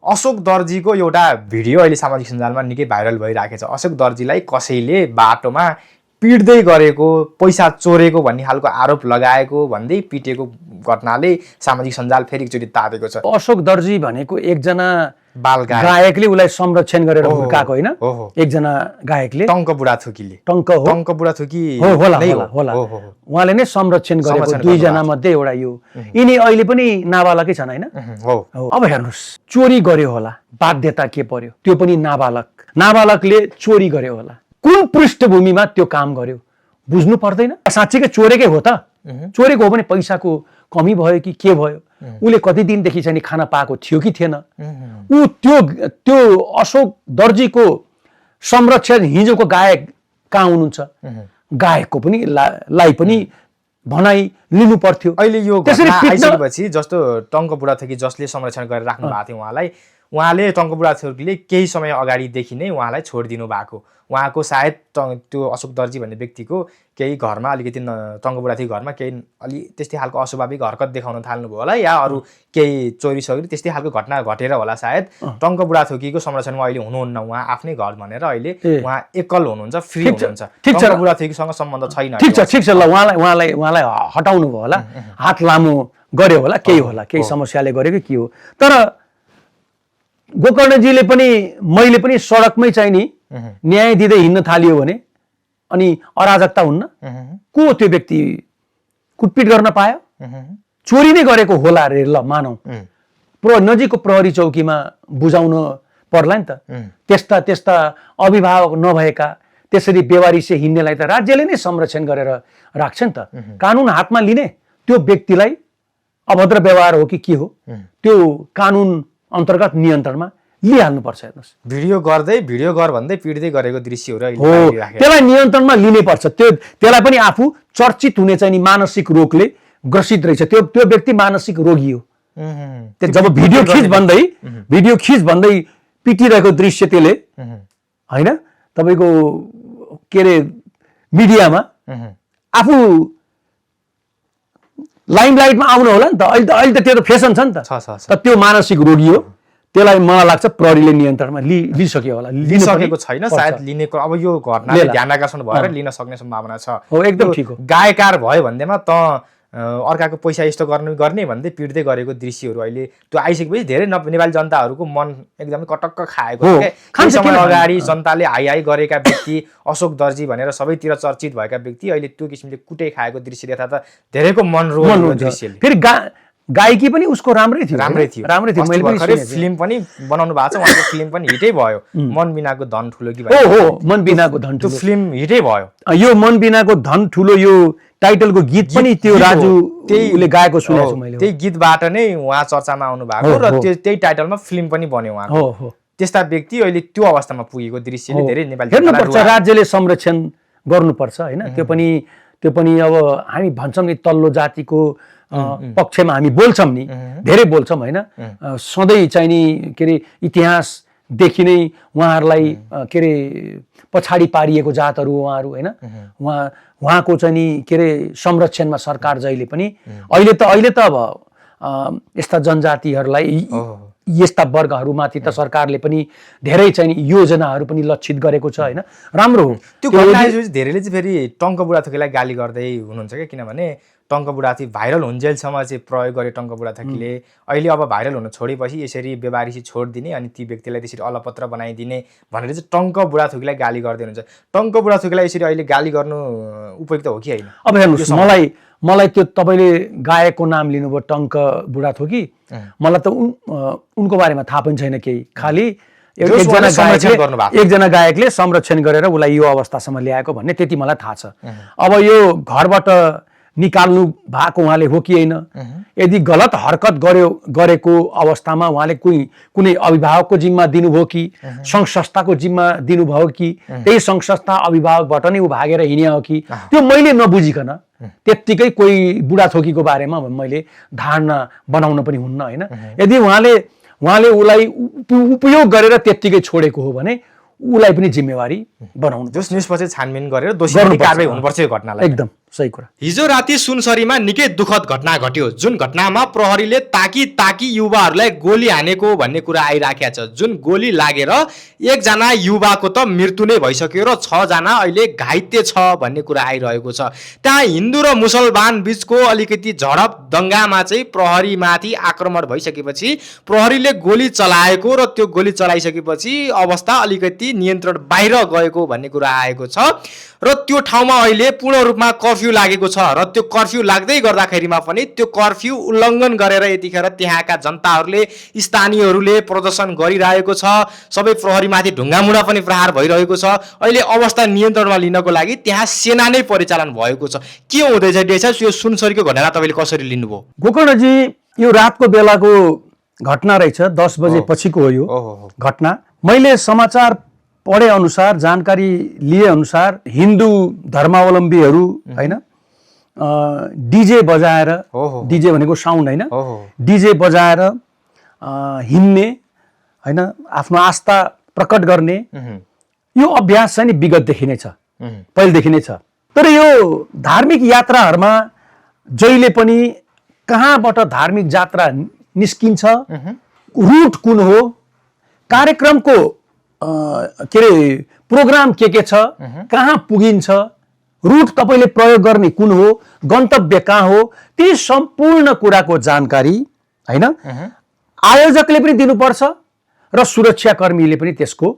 अशोक दर्जीको एउटा भिडियो अहिले सामाजिक सञ्जालमा निकै भाइरल भइराखेको छ। अशोक दर्जीलाई कसैले बाटोमा पिट्दै गरेको, पैसा चोरेको भन्ने खालको आरोप लगाएको भन्दै पिटेको घटनाले सामाजिक सञ्जाल फेरि एकचोटि तातेको छ। अशोक दर्जी भनेको एकजना बाल गायकले उसलाई संरक्षण गरेर हुर्काएको होइन, एकजना गायकले टङ्क बुढाथोकीले टङ्क बुढाथोकी होला उहाँले नै संरक्षण गरेको दुईजना मध्ये एउटा यो। यिनी अहिले पनि नाबालकै छन् होइन। अब हेर्नुहोस्, चोरी गर्यो होला, बाध्यता के पर्यो, त्यो पनि नाबालकले चोरी गर्यो होला, कुन पृष्ठभूमिमा त्यो काम गर्यो बुझ्नु पर्दैन? साँच्चीकै चोरेकै हो त? चोरेको हो भने पैसाको कमी भयो कि के भयो? उसले कति दिनदेखि चाहिँ खाना पाएको थियो कि थिएन? ऊ त्यो अशोक दर्जीको संरक्षण हिजोको गायक कहाँ हुनुहुन्छ? गायकको पनि लाई पनि भनाइ लिनु पर्थ्यो। अहिले यो घटना आइसकेपछि जस्तो टङ्क बुढाथोकी जसले संरक्षण गरेर राख्नु भएको थियो उहाँले टङ्क बुढाथोकीले केही समय अगाडिदेखि नै उहाँलाई छोडिदिनु भएको। उहाँको सायद त्यो अशोक दर्जी भन्ने व्यक्तिको केही घरमा अलिकति टङ्क बुढाथोकी घरमा केही अलि त्यस्तै खालको अस्वाभाविक हरकत देखाउन थाल्नुभयो होला, या अरू केही चोरी सोरी त्यस्तै खालको घटना घटेर होला सायद। टङ्क बुढाथोकीको संरक्षणमा अहिले हुनुहुन्न, उहाँ आफ्नै घर भनेर अहिले उहाँ एकल हुनुहुन्छ, फ्री हुनुहुन्छ। टङ्क बुढाथोकीसँग सम्बन्ध छैन। ठिक छ ल, उहाँलाई हटाउनु भयो होला, हात लामो गर्यो होला, केही समस्याले गर्यो कि के हो। तर गोकर्णजीले पनि मैले पनि सडकमै चाहिँ नि न्याय दिँदै हिँड्न थालियो भने अनि अराजकता हुन्न? को त्यो व्यक्ति कुटपिट गर्न पायो? चोरी नै गरेको होला रे, ल मानौ, नजिकको प्रहरी चौकीमा बुझाउन पर्ला नि त। त्यस्ता अभिभावक नभएका त्यसरी बेवारिसे हिँड्नेलाई त राज्यले नै संरक्षण गरेर राख्छ नि त। कानुन हातमा लिने त्यो व्यक्तिलाई अभद्र व्यवहार हो कि के हो, त्यो कानुन अन्तर्गत नियन्त्रणमा लिइहाल्नुपर्छ। हेर्नुहोस्, भिडियो गर भन्दै पिट्दै गरेको दृश्यहरू त्यसलाई नियन्त्रणमा लिनै पर्छ। त्यसलाई पनि आफू चर्चित हुने चाहिँ नि मानसिक रोगले ग्रसित रहेछ, त्यो व्यक्ति मानसिक रोगी हो। जब भिडियो खिच भन्दै पिटिरहेको दृश्य त्यसले होइन, तपाईँको के अरे मिडियामा आफू लाइमलाइटमा आउनु होला नि त। अहिले त त्यो त फेसन छ नि त। त्यो मानसिक रोगी हो, त्यसलाई मलाई लाग्छ प्रहरीले नियन्त्रणमा लिइसक्यो होला, लिइसकेको छैन सायद। लिनेको अब यो घटनाले ध्यान आकर्षण भएर लिन सक्ने सम्भावना छ। एकदम ठिक हो। गायकार भयो भन्दैमा त अर्काको पैसा यस्तो गर्ने भन्दै पिट्दै गरेको दृश्यहरू अहिले त्यो आइसकेपछि धेरै नेपाली जनताहरूको मन एकदमै कटक्क खाएको छ। समय अगाडि जनताले हाई गरेका व्यक्ति अशोक दर्जी भनेर सबैतिर चर्चित भएका व्यक्ति अहिले त्यो किसिमले कुटै खाएको दृश्य देख्दा त धेरैको मन रोएको दृश्यले। फेरि गायकी पनि उसको राम्रै थियो। मैले भर्खरै फिल्म पनि बनाउनु भएको छ, उहाँको फिल्म पनि हिटै भयो, मन बिनाको धन ठुलो कि मन बिनाको धन ठुलो फिल्म हिटै भयो। यो मन बिनाको धन ठुलो यो टाइटलको गीत पनि त्यो राजुले गाएको सुनेको छु मैले। त्यही गीतबाट नै उहाँ चर्चामा आउनु भएको र त्यही टाइटलमा फिल्म पनि बन्यो उहाँको। त्यस्ता व्यक्ति अहिले त्यो अवस्थामा पुगेको दृश्यले धेरै नेपाली हेर्नुपर्छ, राज्यले संरक्षण गर्नुपर्छ होइन। त्यो पनि अब हामी भन्छौँ नि तल्लो जातिको पक्षमा हामी बोल्छौँ नि, धेरै बोल्छौँ होइन। सधैँ चाहिँ नि के अरे इतिहासदेखि नै उहाँहरूलाई के अरे पछाडि पारिएको जातहरू उहाँहरू होइन। उहाँको चाहिँ नि के अरे संरक्षणमा सरकार जहिले पनि अहिले त अब यस्ता जनजातिहरूलाई यस्ता वर्गहरूमाथि त सरकारले पनि धेरै चाहिँ योजनाहरू पनि लक्षित गरेको छ होइन, राम्रो हो। त्यो घटना धेरैले चाहिँ फेरि टङ्क बुढाथोकीलाई गाली गर्दै हुनुहुन्छ क्या, किनभने टङ्क बुढाथोकी भाइरल हुन्जेलसम्म चाहिँ प्रयोग गरे टङ्क बुढाथोकीले। अहिले अब भाइरल हुन छोडेपछि यसरी बेवारिसी छोडिदिने अनि ती व्यक्तिलाई त्यसरी अलपत्र बनाइदिने भनेर चाहिँ टङ्क बुढाथोकीलाई गाली गर्दै हुनुहुन्छ। टङ्क बुढाथोकीलाई यसरी अहिले गाली गर्नु उपयुक्त हो कि होइन? अब हेर्नुहोस्, मलाई त्यो तपाईँले गायकको नाम लिनुभयो टङ्क बुढाथोकी, मलाई त उनको बारेमा थाहा पनि छैन केही। खालि एकजना गायकले संरक्षण गरेर उसलाई यो अवस्थासम्म ल्याएको भन्ने त्यति मलाई थाहा छ। अब यो घरबाट निकाल्नु भएको उहाँले हो कि होइन, यदि गलत हरकत गरेको अवस्थामा उहाँले कुनै अभिभावकको जिम्मा दिनुभयो कि सङ्घ संस्थाको जिम्मा दिनुभयो कि त्यही सङ्घ संस्था अभिभावकबाट नै ऊ भागेर हिँड्या हो कि, त्यो मैले नबुझिकन त्यत्तिकै कोही बुढाथोकीको बारेमा मैले धारणा बनाउन पनि हुन्न होइन। यदि उहाँले उसलाई उपयोग गरेर त्यत्तिकै छोडेको हो भने उसलाई पनि जिम्मेवारी बनाउनु, निष्पक्ष छानबिन गरेर दोषी कारबाही हुनुपर्छ यो घटनालाई। एकदम सही कुरा। हिजो राति सुनसरीमा निकै दुःखद घटना घट्यो, जुन घटनामा प्रहरीले ताकी युवाहरूलाई गोली हानेको भन्ने कुरा आइराखेको छ। जुन गोली लागेर एकजना युवाको त मृत्यु नै भइसक्यो र 6 जना अहिले घाइते छ भन्ने कुरा आइरहेको छ। त्यहाँ हिन्दू र मुसलमान बीचको अलिकति झडप दङ्गामा चाहिँ प्रहरीमाथि आक्रमण भइसकेपछि प्रहरीले गोली चलाएको र त्यो गोली चलाइसकेपछि अवस्था अलिकति नियन्त्रण बाहिर गएको भन्ने कुरा आएको छ र त्यो ठाउँमा अहिले पूर्ण रूपमा कर्फ्यू लागेको छ र त्यो कर्फ्यू लाग्दै गर्दाखेरिमा पनि त्यो कर्फ्यू उल्लङ्घन गरेर यतिखेर त्यहाँका जनताहरूले स्थानीयहरूले प्रदर्शन गरिरहेको छ। सबै प्रहरीमाथि ढुङ्गामुढा पनि प्रहार भइरहेको छ। अहिले अवस्था नियन्त्रणमा लिनको लागि त्यहाँ सेना नै परिचालन भएको छ। के हुँदैछ डेसा यो सुनसरीको घटना तपाईँले कसरी लिनुभयो? गोकर्णजी, यो रातको बेलाको घटना रहेछ, 10 बजे पछिको हो यो घटना। मैले समाचार पढे अनुसार, जानकारी लिए अनुसार हिन्दू धर्मावलम्बीहरू हैन डीजे बजाएर, डीजे भनेको साउन्ड हैन, डीजे बजाएर हिँड्ने हैन, आफ्नो आस्था प्रकट गर्ने यो अभ्यास चाहिँ नि विगतदेखि नै छ, पहिलेदेखि नै छ। तर यो धार्मिक यात्राहरूमा जहिले पनि कहाँबाट धार्मिक यात्रा निस्किन्छ, रुट कुन हो, कार्यक्रमको के अरे प्रोग्राम के छ, कहाँ पुगिन्छ, रुट तपाईँले प्रयोग गर्ने कुन हो, गन्तव्य कहाँ हो, ती सम्पूर्ण कुराको जानकारी हैन आयोजकले पनि दिनुपर्छ र सुरक्षाकर्मीले पनि त्यसको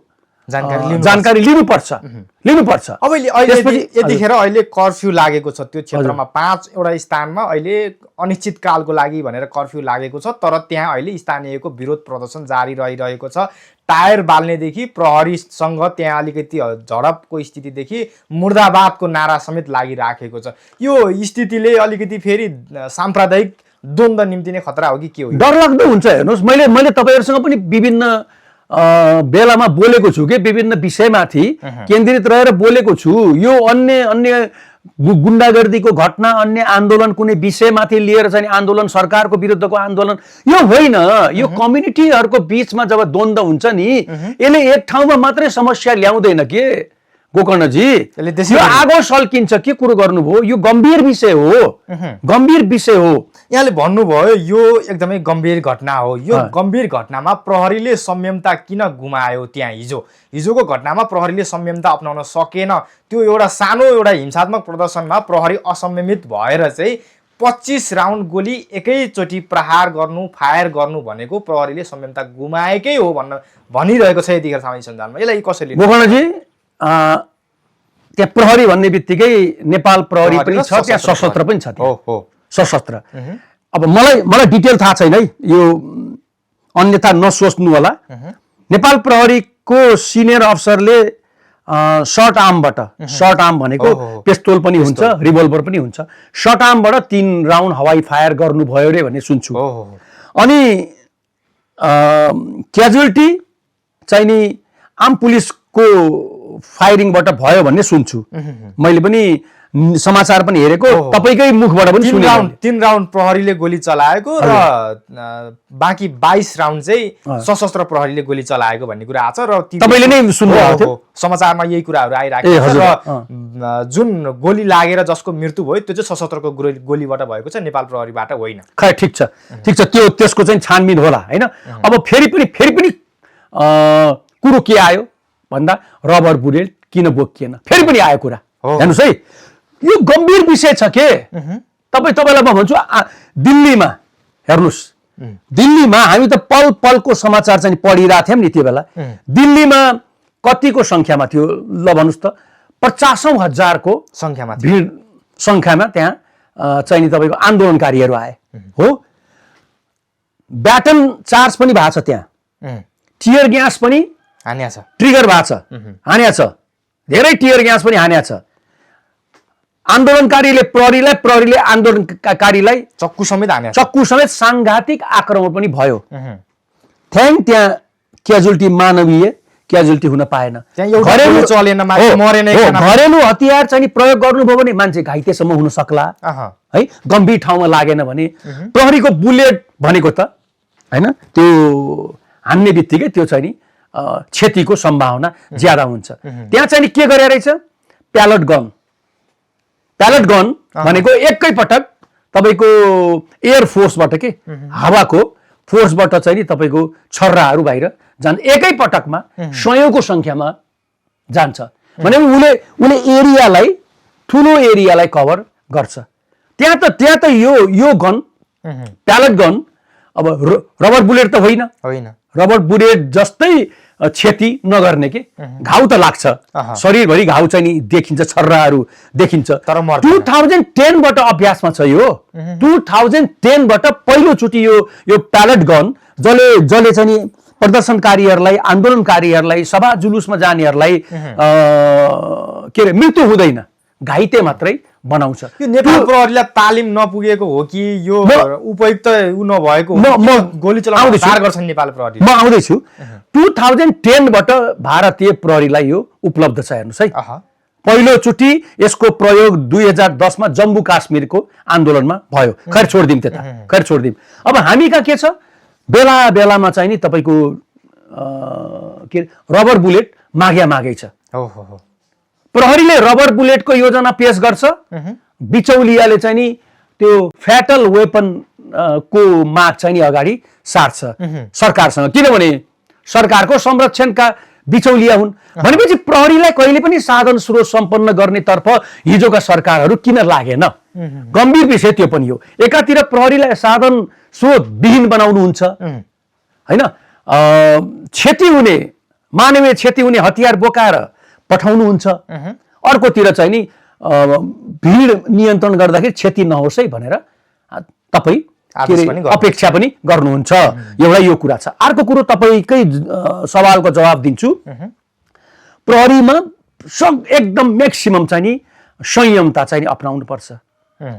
जानकारी लिनुपर्छ। अब यतिखेर अहिले कर्फ्यू लागेको छ त्यो क्षेत्रमा, 5 वटा स्थानमा अहिले अनिश्चित कालको लागि भनेर कर्फ्यू लागेको छ। तर त्यहाँ अहिले स्थानीयको विरोध प्रदर्शन जारी रहिरहेको छ। टायर बाल्नेदेखि प्रहरीसँग त्यहाँ अलिकति झडपको स्थितिदेखि मुर्दाबादको नारा समेत लागिराखेको छ। यो स्थितिले अलिकति फेरि साम्प्रदायिक द्वन्द्व निम्ति नै खतरा हो कि के हो? डरलाग्दो हुन्छ। हेर्नुहोस्, मैले तपाईँहरूसँग पनि विभिन्न बेलामा बोलेको छु कि विभिन्न विषयमाथि केन्द्रित रहेर बोलेको छु। यो अन्य गुण्डागर्दीको घटना, अन्य आन्दोलन, कुनै विषयमाथि लिएर चाहिँ आन्दोलन, सरकारको विरुद्धको आन्दोलन यो होइन। यो कम्युनिटीहरूको बीचमा जब द्वन्द्व हुन्छ नि, यसले एक ठाउँमा मात्रै समस्या ल्याउँदैन के गोकर्णजी, यो आगो सल्किन्छ। के कुरो गर्नुभयो, यो गम्भीर विषय हो, गम्भीर विषय हो। यहाँले भन्नुभयो यो एकदमै गम्भीर घटना हो। यो गम्भीर घटनामा प्रहरीले संयमता किन गुमायो? त्यहाँ हिजोको घटनामा प्रहरीले संयमता अपनाउन सकेन। त्यो एउटा सानो एउटा हिंसात्मक प्रदर्शनमा प्रहरी असंयमित भएर चाहिँ 25 राउन्ड गोली एकैचोटि प्रहार गर्नु, फायर गर्नु भनेको प्रहरीले संयमता गुमाएकै हो भनिरहेको छ यतिखेर सामाजिक सञ्जालमा। यसलाई कसरी गोकर्णजी, त्यहाँ प्रहरी भन्ने बित्तिकै नेपाल प्रहरी पनि छ, त्यहाँ सशस्त्र पनि छ, सशस्त्र। अब मलाई डिटेल थाहा छैन है, यो अन्यथा नसोच्नु होला। नेपाल प्रहरीको सिनियर अफसरले सर्ट आर्म भनेको पिस्तोल पनि हुन्छ, रिभल्भर पनि हुन्छ, सर्ट आर्मबाट 3 राउन्ड हवाई फायर गर्नुभयो रे भन्ने सुन्छु। अनि क्याजुअल्टी चाहिँ नि आम पुलिसको फायरिङबाट भयो भन्ने सुन्छु। मैले पनि समाचार पनि हेरेको, तपाईकै मुखबाट पनि सुने। 3 राउन्ड प्रहरीले गोली चलाएको र बाँकी 22 राउन्ड चाहिँ सशस्त्र प्रहरीले गोली चलाएको भन्ने कुरा आछ र तपाईले नै सुन्नुभएको थियो। समाचारमा यही कुराहरू आइराखेको छ र जुन गोली लागेर जसको मृत्यु भयो त्यो चाहिँ सशस्त्रको गोलीबाट भएको छ, नेपाल प्रहरीबाट होइन। खै ठिक छ, त्यसको चाहिँ छानबिन होला हैन। अब फेरि पनि कुरो के आयो भन्दा रबर बुलेट किन बोकिएन, फेरि पनि आयो कुरा। हेर्नुहोस् है, यो गम्भीर विषय छ के। तपाईँलाई म भन्छु, दिल्लीमा हेर्नुहोस्, दिल्लीमा हामी त पल पलको समाचार चाहिँ पढिरहेको थियौँ नि त्यो बेला। दिल्लीमा कतिको संख्यामा थियो ल भन्नुहोस् त, 50,000 को संख्यामा त्यहाँ चाहिँ तपाईँको आन्दोलनकारीहरू आए हो। ब्याटन चार्ज पनि भएको छ, त्यहाँ टियर ग्यास पनि हान्या छ, ट्रिगर भएको छ, हान्या छ, धेरै टियर ग्यास पनि हान्या छ। आन्दोलनकारीले प्रहरीले आन्दोलनकारीलाई चक्कु समेत सांघातिक आक्रमण पनि भयो। त्यहाँ क्याजुअल्टी, मानवीय क्याजुअल्टी हुन पाएन। घरेलु हतियार चाहिँ प्रयोग गर्नुभयो भने मान्छे घाइतेसम्म हुन सक्ला है, गम्भीर ठाउँमा लागेन भने। प्रहरीको बुलेट भनेको त हैन, त्यो हान्ने बित्तिकै त्यो चाहिँ नि क्षतिको सम्भावना ज्यादा हुन्छ। त्यहाँ चाहिँ के गरे रहेछ, प्यालेट गन भनेको एकैपटक तपाईँको एयर फोर्सबाट के हावाको फोर्सबाट चाहिँ नि तपाईँको छर्राहरू बाहिर जान्छ एकैपटकमा सयौंको संख्यामा जान्छ भने उसले एरियालाई ठुलो एरियालाई कभर गर्छ त्यहाँ त यो गन प्यालेट गन अब रबर बुलेट त होइन रबर बुलेट जस्तै क्षति नगर्ने के घाउ त लाग्छ शरीरभरि घाउ चाहिँ नि देखिन्छ छर्राहरू देखिन्छ तर 2010 बाट अभ्यासमा छ यो 2010 बाट पहिलोचोटि यो प्यालेट गन जसले चाहिँ नि प्रदर्शनकारीहरूलाई आन्दोलनकारीहरूलाई सभा जुलुसमा जानेहरूलाई के अरे मृत्यु हुँदैन घाइते मात्रै बनाउँछ यो नेपाल प्रहरीलाई तालिम नपुगेको हो कि यो उपयुक्त नभएको गोली चलाउन सार गर्छन् नेपाल प्रहरी म आउँदैछु 2010 बाट भारतीय प्रहरीलाई यो उपलब्ध छ हेर्नुस् है पहिलोचोटि यसको प्रयोग 2010 मा जम्मू काश्मीरको आन्दोलनमा भयो खैर छोड्दिम त्यता खैर छोड्दिम अब हामी कहाँ के छ बेला बेलामा चाहिँ नि तपाईको के रबर बुलेट मागै छ प्रहरीले रबर बुलेटको योजना पेश गर्छ बिचौलियाले चाहिँ नि त्यो फ्याटल वेपन को माग चाहिँ नि अगाडि सार्छ सरकारसँग किनभने सरकारको संरक्षणका बिचौलिया हुन् भनेपछि प्रहरीलाई कहिले पनि साधन स्रोत सम्पन्न गर्ने तर्फ हिजोका सरकारहरू किन लागेन गम्भीर विषय त्यो पनि हो एकातिर प्रहरीलाई साधन स्रोत विहीन बनाउनुहुन्छ हैन क्षति हुने मानवीय क्षति हुने हतियार बोकाएर पठाउनुहुन्छ अर्कोतिर चाहिँ नि भीड नियन्त्रण गर्दाखेरि क्षति नहोस् है भनेर तपाई अपेक्षा पनि गर्नुहुन्छ एउटा यो कुरा छ अर्को कुरो तपाईकै सवालको जवाब दिन्छु प्रहरीमा एकदम म्याक्सिमम चाहिँ नि संयमता चाहिँ अपनाउनु पर्छ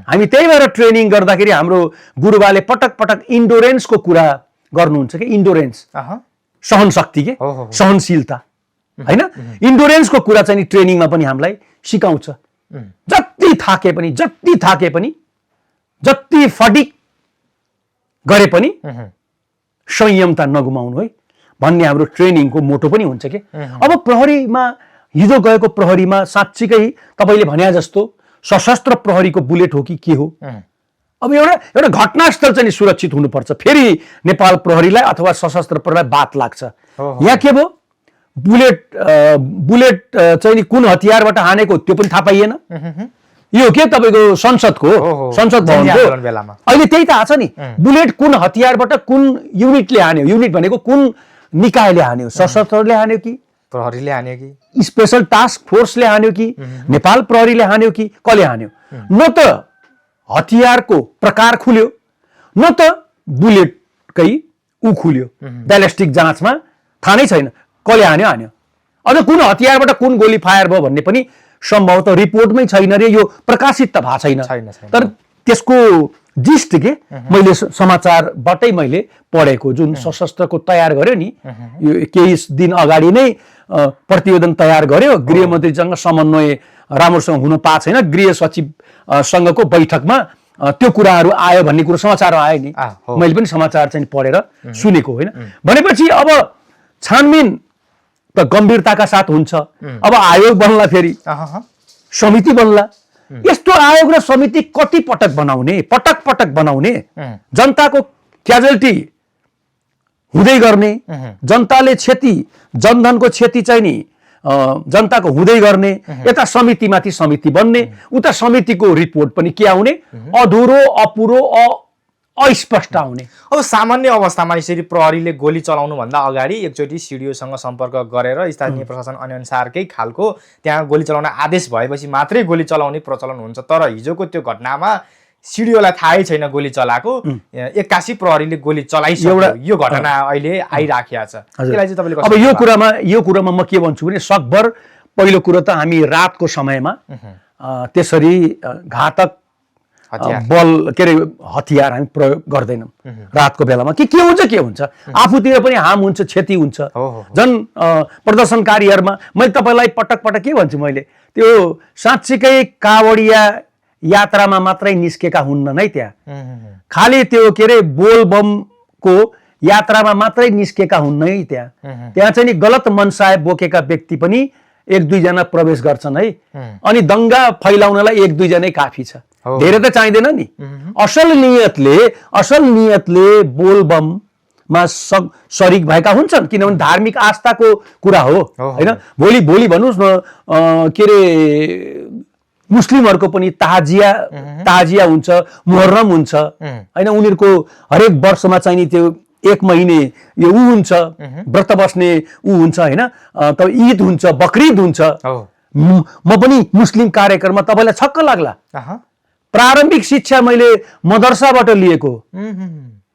हामी त्यही भएर ट्रेनिङ गर्दाखेरि हाम्रो गुरुबाले पटक पटक इन्डोरेन्सको कुरा गर्नुहुन्छ के इन्डोरेन्स सहनशक्ति के सहनशीलता हैन इन्डोरेन्सको कुरा चाहिँ नि ट्रेनिङमा पनि हामीलाई सिकाउँछ जति थाके पनि जति फटिक गरे पनि संयमता नगुमाउनु है भन्ने हाम्रो ट्रेनिङको मोटो पनि हुन्छ के अब प्रहरीमा हिजो गएको प्रहरीमा साच्चीकै तपाईले भने जस्तो सशस्त्र प्रहरीको बुलेट हो कि के हो अब एउटा घटनास्थल चाहिँ सुरक्षित हुनुपर्छ फेरि नेपाल प्रहरीलाई अथवा सशस्त्र प्रहरीलाई बात लाग्छ यहाँ के भयो बुलेट चाहिँ कुन हतियारबाट हानेको त्यो पनि थाहा पाइएन यो के तपाईको संसदको संसद भवनको बेलामा अहिले त्यही त आछ नि बुलेट कुन हतियारबाट कुन युनिटले हान्यो युनिट भनेको कुन निकायले हान्यो सशस्त्रले हान्यो कि प्रहरीले हान्यो कि स्पेशल टास्क फोर्सले हान्यो कि नेपाल प्रहरीले हान्यो कि कसले हान्यो न त हतियारको प्रकार खुल्यो न त बुलेटकै खुल्यो ब्यालिस्टिक जाँचमा थाहा नै छैन कसले हान्यो अझ कुन हतियारबाट कुन गोली फायर भयो भन्ने पनि सम्भवतः रिपोर्टमै छैन रे यो प्रकाशित त भएको छैन तर त्यसको जिस्ट के मैले समाचारबाटै मैले पढेको जुन सशस्त्रको तयार गर्यो नि यो केही दिन अगाडि नै प्रतिवेदन तयार गर्यो गृहमन्त्रीसँग समन्वय राम्रोसँग हुन पाएको छैन गृह सचिव सँगको बैठकमा त्यो कुराहरू आयो भन्ने कुरो समाचार आयो नि मैले पनि समाचार चाहिँ पढेर सुनेको होइन भनेपछि अब छानबिन त गम्भीरताका साथ हुन्छ अब आयोग बन्ला फेरि समिति बन्ला यस्तो आयोग र समिति कति पटक बनाउने जनताको क्याजुअलिटी हुँदै गर्ने जनताले क्षति जनधनको क्षति चाहिँ नि जनताको हुँदै गर्ने यता समितिमाथि समिति बन्ने उता समितिको रिपोर्ट पनि के आउने अधुरो अपुरो अस्पष्ट आउने अब सामान्य अवस्थामा यसरी प्रहरीले गोली चलाउनु भन्दा अगाडि एकचोटि सिडिओसँग सम्पर्क गरेर स्थानीय प्रशासन अनुसारकै खालको त्यहाँ गोली चलाउन आदेश भएपछि मात्रै गोली चलाउने प्रचलन हुन्छ तर हिजोको त्यो घटनामा सिडिओलाई थाहै छैन गोली चलाएको 81 प्रहरीले गोली चलाइसक्यो यो घटना अहिले आइराखेको छ त्यसलाई चाहिँ तपाईले अब यो कुरामा म के भन्छु भने सकभर पहिलो कुरो त हामी रातको समयमा त्यसरी घातक बल के अरे हतियार हामी प्रयोग गर्दैनौं रातको बेलामा के हुन्छ आफूतिर पनि हार्म हुन्छ क्षति हुन्छ जन प्रदर्शनकारीहरुमा मैले तपाईलाई पटक के भन्छु मैले त्यो साच्चीकै कावडिया यात्रामा मात्रै निस्केका हुन्न नै त्यहाँ खाली त्यो के अरे बोल बमको यात्रामा मात्रै निस्केका हुन्न है त्यहाँ चाहिँ नि गलत मनसाय बोकेका व्यक्ति पनि 1-2 जना प्रवेश गर्छन् है अनि दंगा फैलाउनलाई 1-2 जनै काफी छ धेरै त चाहिँदैन नि। असल नियतले बोलबममा शरीक भएका हुन्छन्, किनभने धार्मिक आस्थाको कुरा हो होइन। भोलि भन्नुहोस् न के अरे मुस्लिमहरूको पनि ताजिया हुन्छ, मुहर्रम हुन्छ होइन। उनीहरूको हरेक वर्षमा चाहिँ नि त्यो 1 महिने यो हुन्छ, व्रत बस्ने हुन्छ होइन। त ईद हुन्छ, बकरिद हुन्छ। म पनि मुस्लिम कार्यक्रममा तपाईँलाई छक्क लाग्ला, प्रारम्भिक शिक्षा मैले मदरसाबाट लिएको,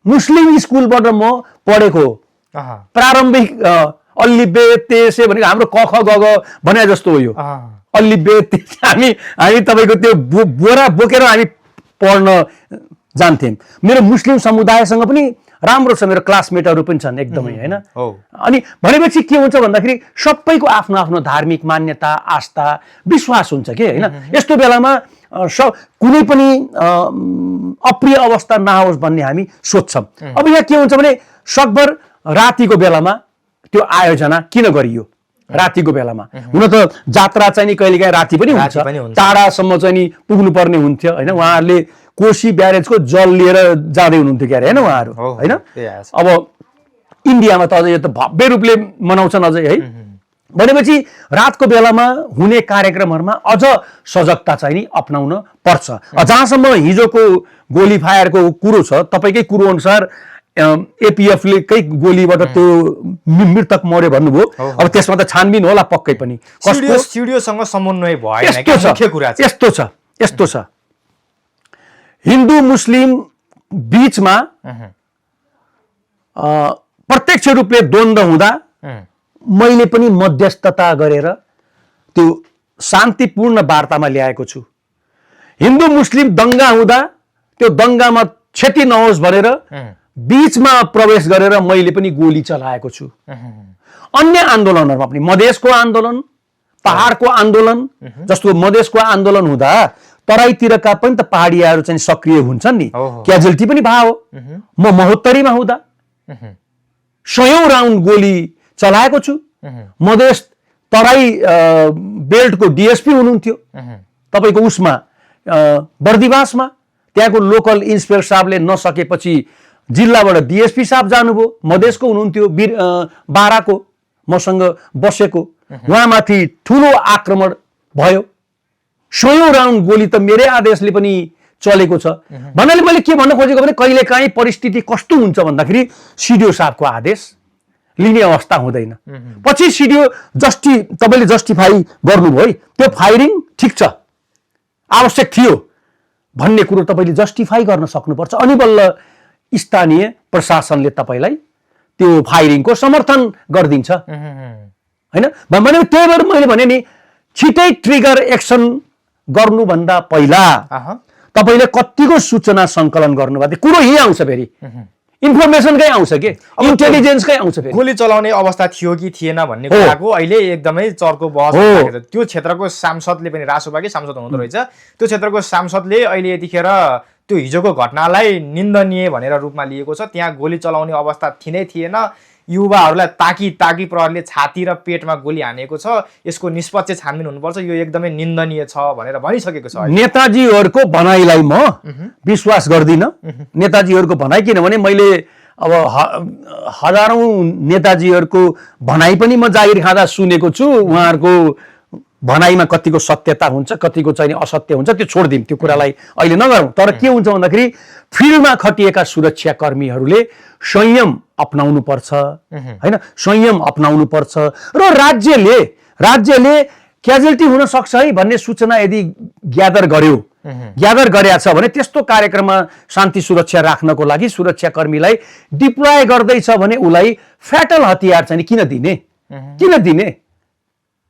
मुस्लिम स्कुलबाट म पढेको। प्रारम्भिक अल्लिबे तेसे भनेको हाम्रो क ख ग घ भने जस्तो हो यो। अल्लिबे हामी तपाईँको त्यो बोरा बोकेर हामी पढ्न जान्थ्यौँ। मेरो मुस्लिम समुदायसँग पनि राम्रो छ, मेरो क्लासमेटहरू पनि छन् एकदमै होइन। अनि भनेपछि के हुन्छ भन्दाखेरि सबैको आफ्नो आफ्नो धार्मिक मान्यता, आस्था, विश्वास हुन्छ कि होइन। यस्तो बेलामा कुनै पनि अप्रिय अवस्था नआओस् भन्ने हामी सोध्छौँ। अब यहाँ के हुन्छ भने सकभर रातिको बेलामा त्यो आयोजना किन गरियो? रातिको बेलामा हुन त जात्रा चाहिँ नि कहिलेकाहीँ राति पनि हुन्छ, टाढासम्म चाहिँ नि पुग्नु पर्ने हुन्थ्यो होइन। उहाँहरूले कोशी ब्यारेजको जल लिएर जाँदै हुनुहुन्थ्यो क्यारे होइन उहाँहरू होइन। अब इन्डियामा त अझै यो त भव्य रूपले मनाउँछन् अझै है। भनेपछि रातको बेलामा हुने कार्यक्रमहरूमा अझ सजगता चाहिँ नि अपनाउन पर्छ। जहाँसम्म हिजोको गोली फायरको कुरो छ, तपाईँकै कुरो अनुसार एपिएफले कै गोलीबाट त्यो मृतक मर्यो भन्नुभयो। अब त्यसमा त छानबिन होला पक्कै पनि। स्टुडियोसँग समन्वय भएन के मुख्य कुरा छ? यस्तो छ हिन्दू मुस्लिम बीचमा प्रत्यक्ष रूपले द्वन्द्व हुँदा मैले पनि मध्यस्थता गरेर त्यो शान्तिपूर्ण वार्तामा ल्याएको छु। हिन्दू मुस्लिम दंगा हुँदा त्यो दंगामा क्षति नहोस् भनेर बीचमा प्रवेश गरेर मैले पनि गोली चलाएको छु। अन्य आन्दोलनहरुमा पनि मधेसको आन्दोलन, पहाडको आन्दोलन, जस्तो मधेसको आन्दोलन हुँदा तराईतिरका पनि त पहाडियाहरू चाहिँ सक्रिय हुन्छन् नि, क्याजुअल्टी पनि भयो। म महोत्तरीमा हुँदा सयौं राउन्ड गोली चलाएको छु। मधेस तराई बेल्टको डीएसपी हुनुहुन्थ्यो तपाईको उसमा बर्दिवासमा, त्यहाँको लोकल इन्सपेक्टर साहबले नसकेपछि जिल्लाबाट डीएसपी साहब जानुभयो, मधेसको हुनुहुन्थ्यो बाराको मसँग बसेको, उहाँमाथि ठूलो आक्रमण भयो। सयौं राउन्ड गोली त मेरै आदेशले पनि चलेको छ। भन्नाले मैले के भन्न खोजेको भने कहिलेकाहीँ परिस्थिति कस्तो हुन्छ भन्दाखेरि सिडिओ साहबको आदेश लिने अवस्था हुँदैन। पछि सिडिओ तपाईले जस्टिफाई गर्नुभयो है, त्यो फायरिङ ठिक छ, आवश्यक थियो भन्ने कुरो तपाईले जस्टिफाई गर्न सक्नुपर्छ, अनि बल्ल स्थानीय प्रशासनले तपाईलाई त्यो फायरिङको समर्थन गरिदिन्छ हैन। भने त्यही भएर मैले भने नि छिटै ट्रिगर एक्सन गर्नुभन्दा पहिला तपाईले कतिको सूचना संकलन गर्नुभयो कुरो यही आउँछ। फेरि इन्फर्मेसनकै आउँछ के, इन्टेलिजेन्सकै आउँछ। फेरि गोली चलाउने अवस्था थियो कि थिएन भन्ने कुराको अहिले एकदमै चर्को बहस भइरहेको छ। त्यो क्षेत्रको सांसदले पनि, रासोपाकै सांसद हुँदो रहेछ, त्यो क्षेत्रको सांसदले अहिले यतिखेर त्यो हिजोको घटनालाई निन्दनीय भनेर रूपमा लिएको छ। त्यहाँ गोली चलाउने अवस्था थिनै थिएन, युवाहरूलाई ताकी प्रहरीले छाती र पेटमा गोली हानेको छ, यसको निष्पक्ष छानबिन हुनुपर्छ, यो एकदमै निन्दनीय छ भनेर भनिसकेको छ। नेताजीहरूको भनाइलाई म विश्वास गर्दिन, नेताजीहरूको भनाइ, किनभने मैले अब हजारौं नेताजीहरूको भनाइ पनि म जागिर खाँदा सुनेको छु। उहाँहरूको भनाइमा कतिको सत्यता हुन्छ, कतिको चाहिँ असत्य हुन्छ, त्यो छोड्दिउँ, त्यो कुरालाई अहिले नगरौँ। तर के हुन्छ भन्दाखेरि फिल्डमा खटिएका सुरक्षा कर्मीहरूले संयम अपनाउनु पर्छ हैन, संयम अपनाउनु पर्छ। र राज्यले क्याजुअल्टी हुन सक्छ है भन्ने सूचना यदि ग्यादर गरेछ भने त्यस्तो कार्यक्रममा शान्ति सुरक्षा राख्नको लागि सुरक्षा कर्मीलाई डिप्लोय गर्दैछ भने उलाई फ्याटल हतियार चाहिँ किन दिने?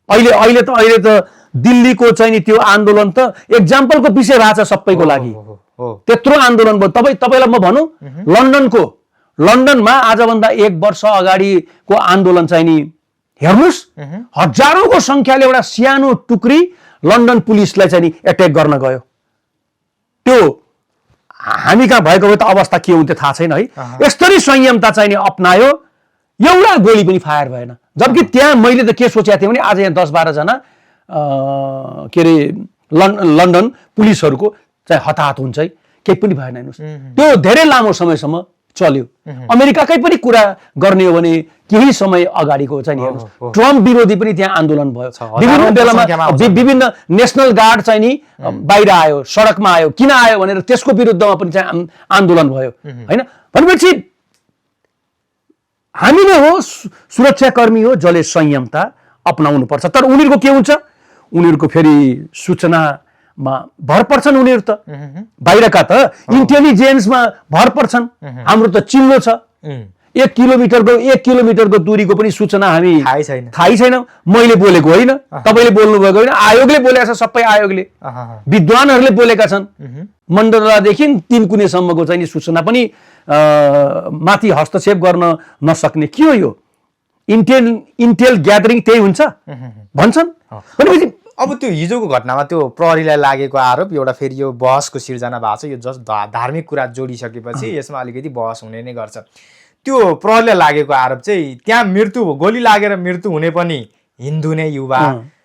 अहिले त दिल्लीको चाहिँ नि त्यो आन्दोलन त एक्जाम्पलको विषय भएको छ सबैको लागि। त्यत्रो आन्दोलन भयो। तपाईलाई म भनौं, लन्डनमा आजभन्दा 1 वर्ष अगाडिको आन्दोलन चाहिँ नि हेर्नुस्, हजारौंको संख्याले एउटा सानो टुक्री लन्डन पुलिसलाई चाहिँ नि एट्याक गर्न गयो। त्यो हामी कहाँ भएको भए त अवस्था के हुन्थ्यो थाहा छैन है। यसरी संयमता चाहिँ नि अपनायो, एउटा गोली पनि फायर भएन। जबकि त्यहाँ मैले त के सोचेको थिएँ भने आज यहाँ 10-12 जना के अरे लन्डन पुलिसहरूको चाहिँ हताहत हुन्छ है, केही पनि भएन हेर्नुहोस्। त्यो धेरै लामो समयसम्म चल्यो। अमेरिकाकै पनि कुरा गर्ने हो भने केही समय अगाडिको चाहिँ नि हेर्नुहोस्, ट्रम्प विरोधी पनि त्यहाँ आन्दोलन भयो। विभिन्न बेलामा विभिन्न नेसनल गार्ड चाहिँ नि बाहिर आयो, सडकमा आयो, किन आयो भनेर त्यसको विरुद्धमा पनि चाहिँ आन्दोलन भयो होइन। भनेपछि हामीले हो सुरक्षाकर्मी हो जसले संयमता अपनाउनु पर्छ। तर उनीहरूको के हुन्छ, उनीहरूको फेरि सूचनामा भर पर्छन्। उनीहरू त बाहिरका त इन्टेलिजेन्समा भर पर्छन्। हाम्रो त चिल्लो छ, 1 किलोमिटरको दूरीको पनि सूचना हामी थाहै छैन। मैले बोलेको होइन, तपाईँले बोल्नु भएको होइन, आयोगले बोलेको छ, सबै आयोगले विद्वानहरूले बोलेका छन्। मण्डलादेखि तिनकुनेसम्मको चाहिँ सूचना पनि माथि हस्तक्षेप गर्न नसक्ने के हो यो? इन्टेल ग्यादरिङ त्यही हुन्छ भन्छन्। भनेपछि अब त्यो हिजोको घटनामा त्यो प्रहरीलाई लागेको आरोप एउटा फेरि यो बहसको सिर्जना भएको छ। यो जस्ट धार्मिक कुरा जोडिसकेपछि यसमा अलिकति बहस हुने नै गर्छ। त्यो प्रहरीलाई लागेको आरोप चाहिँ त्यहाँ मृत्यु हो, गोली लागेर मृत्यु हुने पनि हिन्दू नै युवा,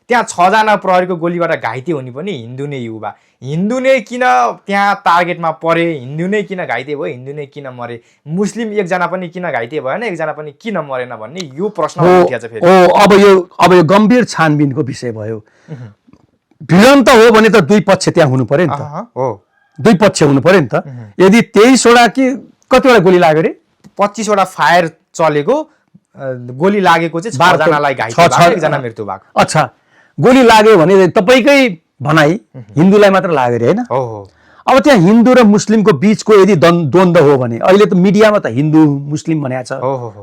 त्यहाँ 6 जना प्रहरीको गोलीबाट घाइते हुने पनि हिन्दू नै युवा। हिन्दू नै किन त्यहाँ टार्गेटमा परे, हिन्दू नै किन घाइते भयो, हिन्दू नै किन मरे, मुस्लिम एकजना पनि किन घाइते भएन, एकजना पनि किन मरेन भन्ने यो प्रश्न उठिन्छ फेरि। अब यो गम्भीर छानबिनको विषय भयो। भिडन्त हो भने त दुई पक्ष त्यहाँ हुनु पर्यो नि त। हो, दुई पक्ष हुनु पर्यो नि त। यदि 23 वटा कि कतिवटा गोली लाग्यो रे? 25 वटा फायर चलेको, गोली लागेको चाहिँ 6 जनालाई घाइते भएको, एकजना मृत्यु भएको। अच्छा, गोली लाग्यो भने तपाईकै भनाइ हिन्दूलाई मात्र लाग्यो रे हैन? हो। अब त्यहाँ हिन्दू र मुस्लिमको बीचको यदि द्वन्द्व हो भने अहिले त मिडियामा त हिन्दू मुस्लिम भनेको छ